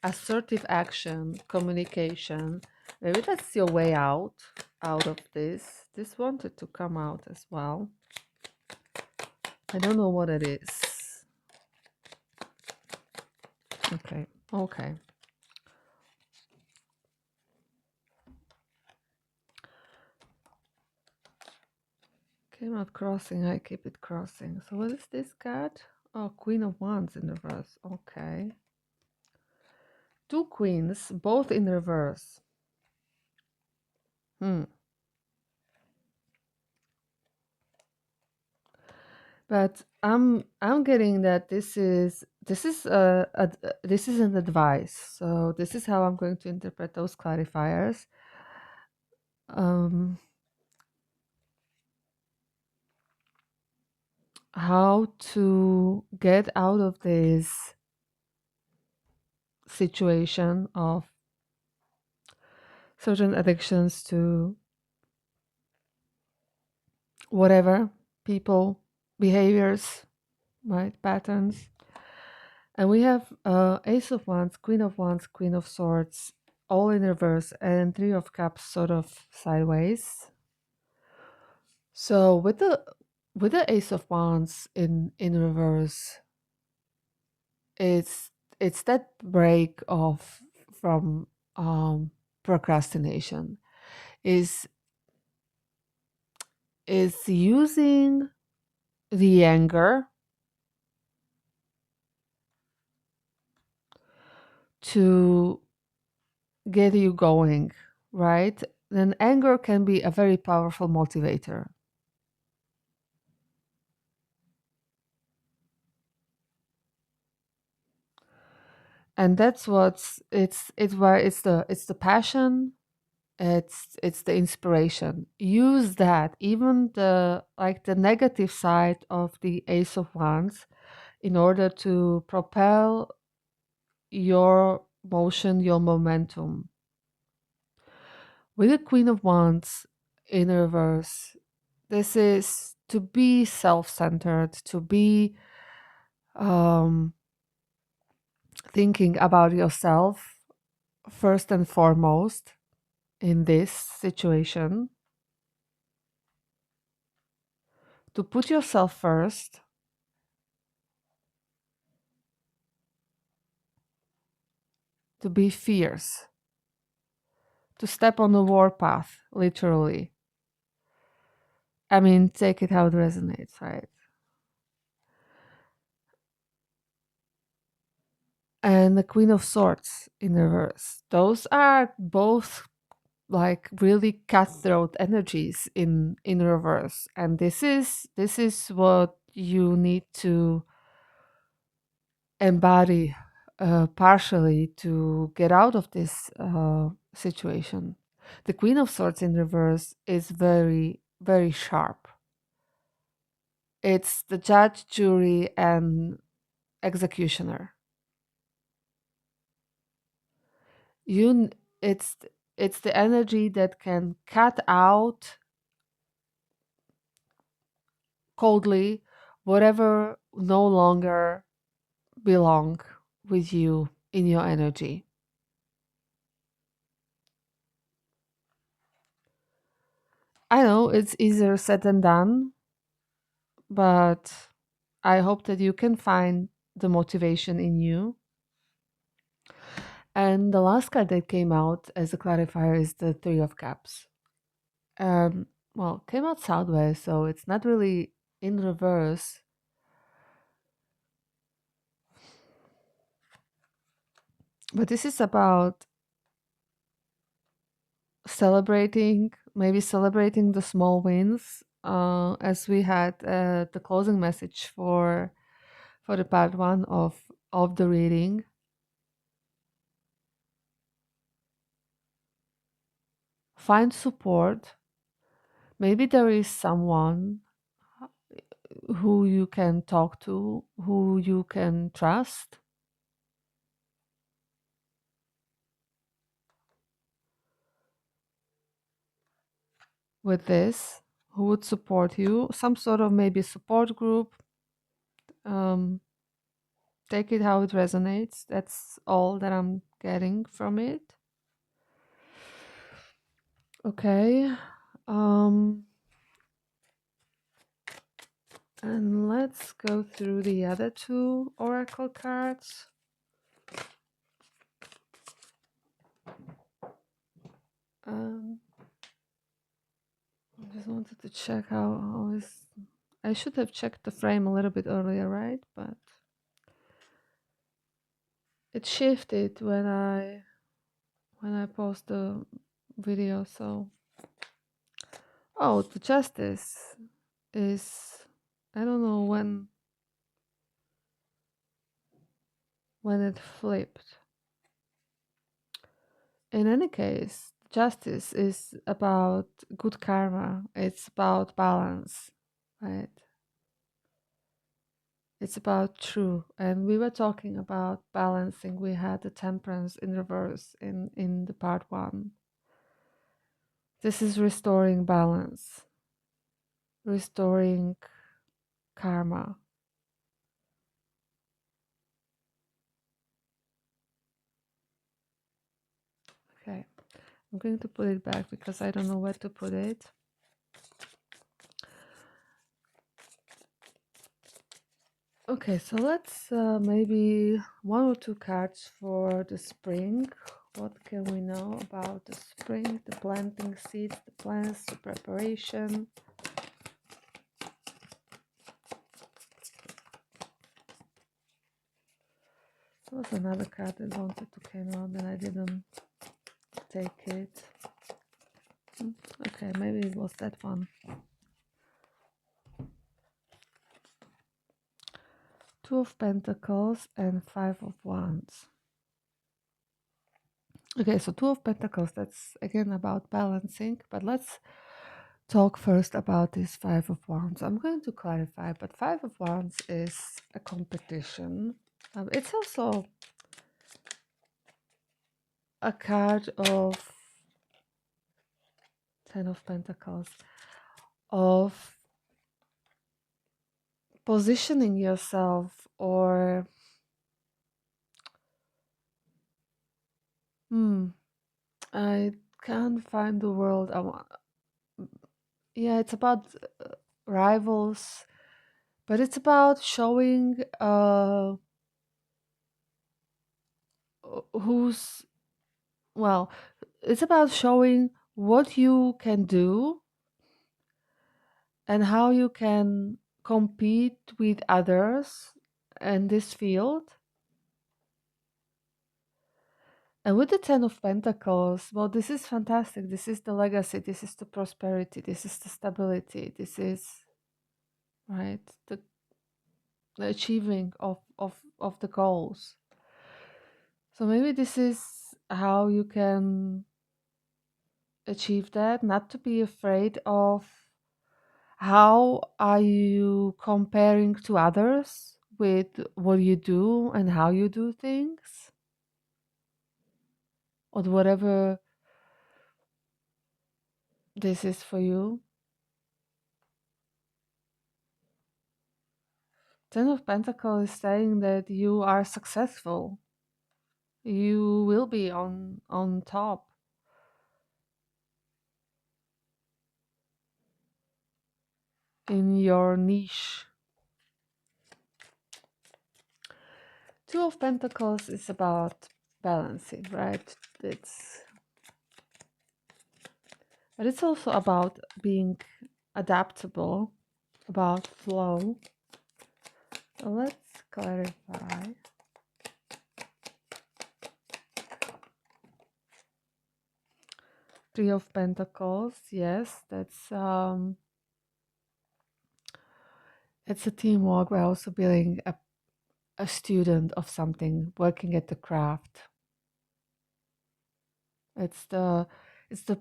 assertive action, communication. Maybe that's your way out of this. This wanted to come out as well. I don't know what it is. Okay, okay. Came out crossing, I keep it crossing. So what is this card? Oh, Queen of Wands in reverse. Okay. Two queens, both in reverse. Hmm. But I'm getting that this is an advice. So this is how I'm going to interpret those clarifiers. Um, how to get out of this situation of certain addictions to whatever, people, behaviors, right, patterns. And we have Ace of Wands, Queen of Swords, all in reverse, and Three of Cups sort of sideways. So with the Ace of Wands in reverse, it's it's that break off from procrastination. Is is using the anger to get you going, right? Then anger can be a very powerful motivator. And that's what's it's where it's the passion, it's the inspiration. Use that, even the like the negative side of the Ace of Wands, in order to propel your motion, your momentum. With the Queen of Wands in reverse, this is to be self-centered, to be um, thinking about yourself first and foremost in this situation, to put yourself first, to be fierce, to step on the warpath, literally. I mean, take it how it resonates, right? And the Queen of Swords in reverse. Those are both like really cutthroat energies in reverse, and this is what you need to embody partially to get out of this situation. The Queen of Swords in reverse is very, very sharp. It's the judge, jury, and executioner. You, it's it's the energy that can cut out coldly whatever no longer belong with you in your energy. I know it's easier said than done, but I hope that you can find the motivation in you. And the last card that came out as a clarifier is the Three of Cups. Well, came out sideways, so it's not really in reverse. But this is about celebrating, maybe celebrating the small wins, as we had the closing message for the part one of the reading. Find support. Maybe there is someone who you can talk to, who you can trust with this, who would support you, some sort of maybe support group. Um, take it how it resonates. That's all that I'm getting from it. Okay. Um, and let's go through the other two oracle cards. Um, I just wanted to check how is. I should have checked the frame a little bit earlier, right? But it shifted when I post the video. So, oh, the justice is, I don't know when it flipped. In any case, justice is about good karma. It's about balance, right? It's about true. And we were talking about balancing. We had the temperance in reverse in the part one. This is restoring balance, restoring karma. Okay, I'm going to put it back because I don't know where to put it. Okay, so let's maybe one or two cards for the spring. What can we know about the spring? The planting seeds, the plants, the preparation. There was another card that wanted to come out and I didn't take it. Okay, maybe it was that one. Two of Pentacles and Five of Wands. Okay, so Two of Pentacles, that's again about balancing, but let's talk first about this Five of Wands. I'm going to clarify, but Five of Wands is a competition. It's also a card of Ten of Pentacles, of positioning yourself or I can't find the word I want. Yeah, it's about rivals, but it's about showing who's well, it's about showing what you can do and how you can compete with others in this field. And with the Ten of Pentacles, well, this is fantastic. This is the legacy. This is the prosperity. This is the stability. This is, right, the achieving of the goals. So maybe this is how you can achieve that, not to be afraid of how are you comparing to others with what you do and how you do things, or whatever this is for you. Ten of Pentacles is saying that you are successful. You will be on top. In your niche. Two of Pentacles is about balancing, right? But it's also about being adaptable, about flow. So let's clarify. Three of Pentacles, yes, it's a teamwork. We're also being a student of something, working at the craft. It's the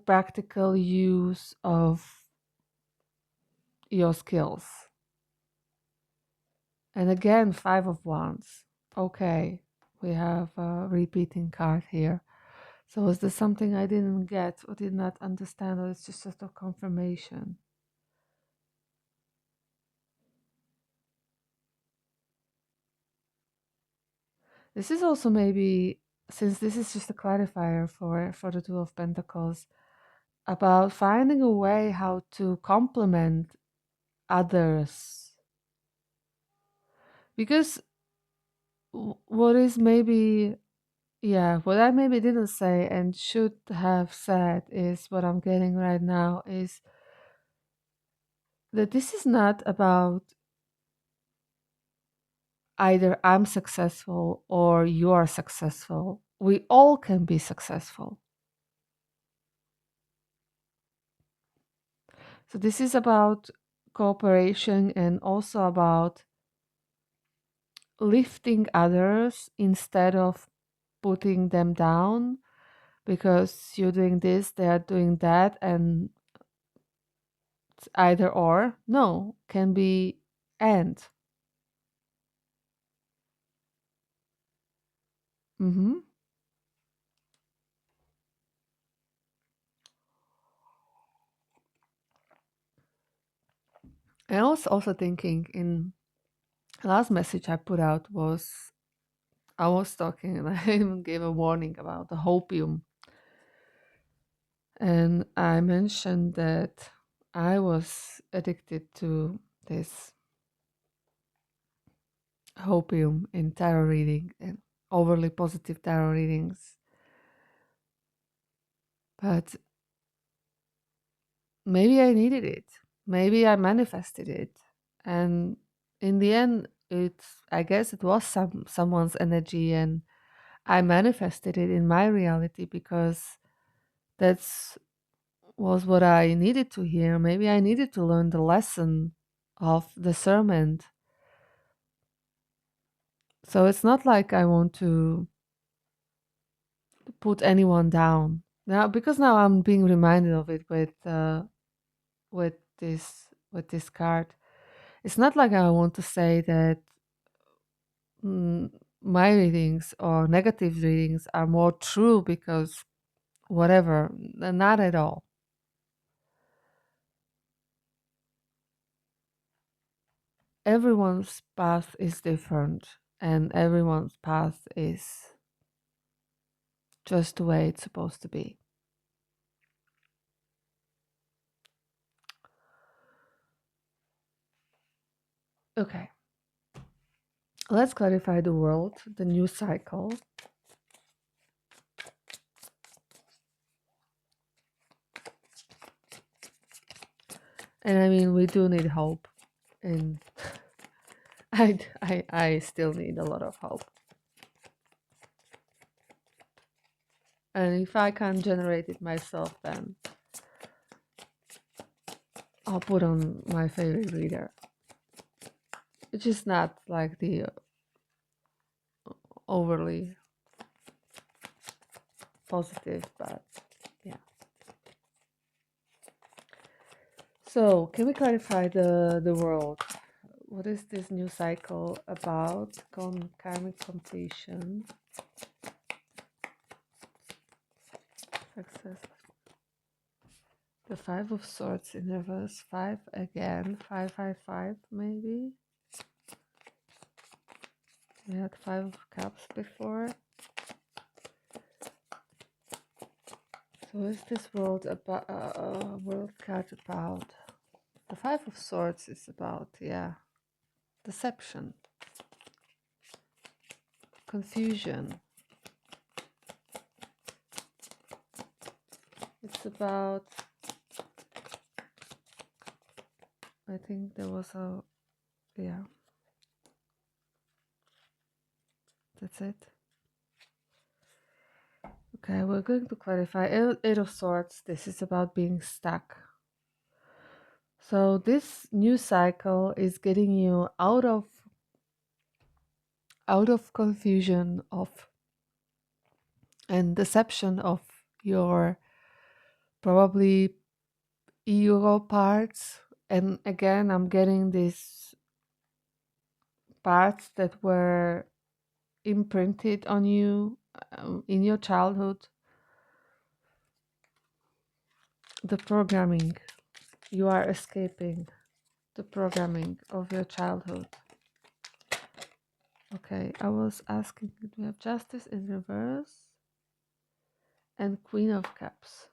practical use of your skills. And again, Five of Wands. Okay, we have a repeating card here. So is this something I didn't get or did not understand, or it's just sort of confirmation? This is also maybe, since this is just a clarifier for the Two of Pentacles, about finding a way how to complement others. Because what is maybe, yeah, what I maybe didn't say and should have said is what I'm getting right now is that this is not about either I'm successful or you are successful. We all can be successful. So this is about cooperation and also about lifting others instead of putting them down because you're doing this, they are doing that, and it's either or. No, can be and. Mm-hmm. And I was also thinking in last message I put out was I was talking and I even gave a warning about the hopium. And I mentioned that I was addicted to this hopium in tarot reading and overly positive tarot readings. But maybe I needed it. Maybe I manifested it. And in the end, I guess it was someone's energy, and I manifested it in my reality because that's was what I needed to hear. Maybe I needed to learn the lesson of discernment. So it's not like I want to put anyone down now, because now I'm being reminded of it with this card. It's not like I want to say that mm, my readings or negative readings are more true because whatever. Not at all. Everyone's path is different, and everyone's path is just the way it's supposed to be. Okay, let's clarify the world, the new cycle. And I mean, we do need hope, and I still need a lot of hope. And if I can't generate it myself, then I'll put on my favorite reader, which is not like the overly positive, but yeah. So, can we clarify the world? What is this new cycle about? Karmic completion, success. The Five of Swords in reverse, five again, 555 maybe. We had Five of Cups before. So is this world about world card about? The Five of Swords is about, yeah, deception, confusion. It's about, I think there was a, yeah, that's it. Okay, we're going to clarify. Eight of Swords, this is about being stuck. So this new cycle is getting you out of confusion of and deception of your probably ego parts. And again, I'm getting these parts that were imprinted on you in your childhood. The programming, you are escaping the programming of your childhood. Okay, I was asking, do we have Justice in reverse and Queen of Cups?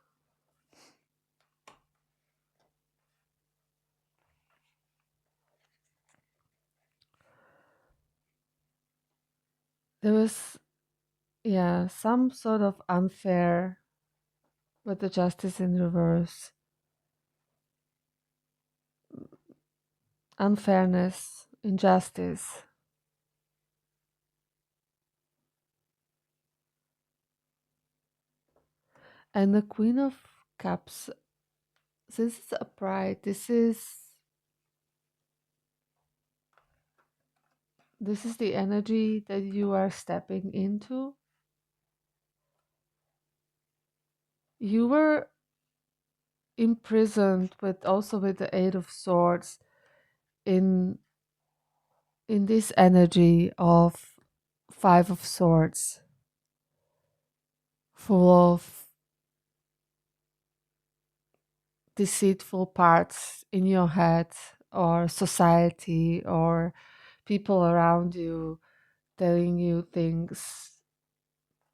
There was, yeah, some sort of unfair with the Justice in reverse. Unfairness, injustice. And the Queen of Cups, since it's a pride, this is the energy that you are stepping into. You were imprisoned with the Eight of Swords in this energy of Five of Swords, full of deceitful parts in your head or society or people around you telling you things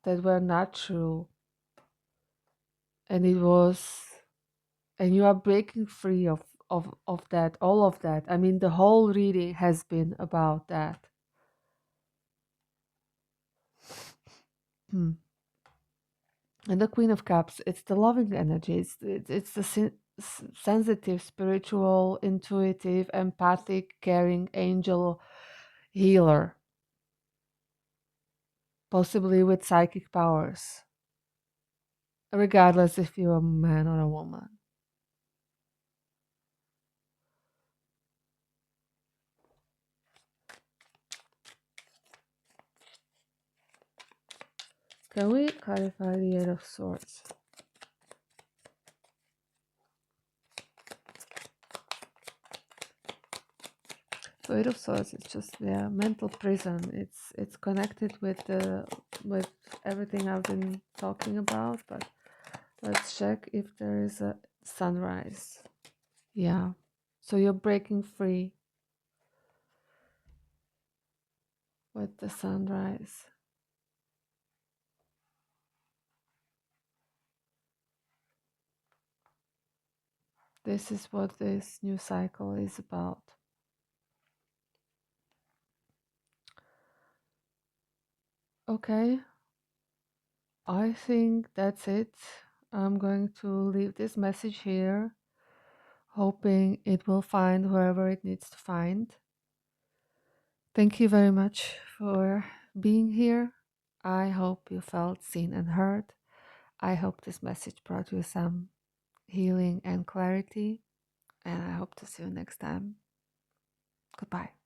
that were not true, and you are breaking free of that, all of that. I mean, the whole reading has been about that. Hmm. And the Queen of Cups, it's the loving energy. It's the sensitive, spiritual, intuitive, empathic, caring angel healer, possibly with psychic powers, regardless if you're a man or a woman. Can we clarify the Eight of Swords? So Eight of Swords is just, yeah, mental prison. It's connected with everything I've been talking about, but let's check if there is a sunrise. Yeah. So you're breaking free with the sunrise. This is what this new cycle is about. Okay. I think that's it. I'm going to leave this message here, hoping it will find whoever it needs to find. Thank you very much for being here. I hope you felt seen and heard. I hope this message brought you some healing and clarity, and I hope to see you next time. Goodbye.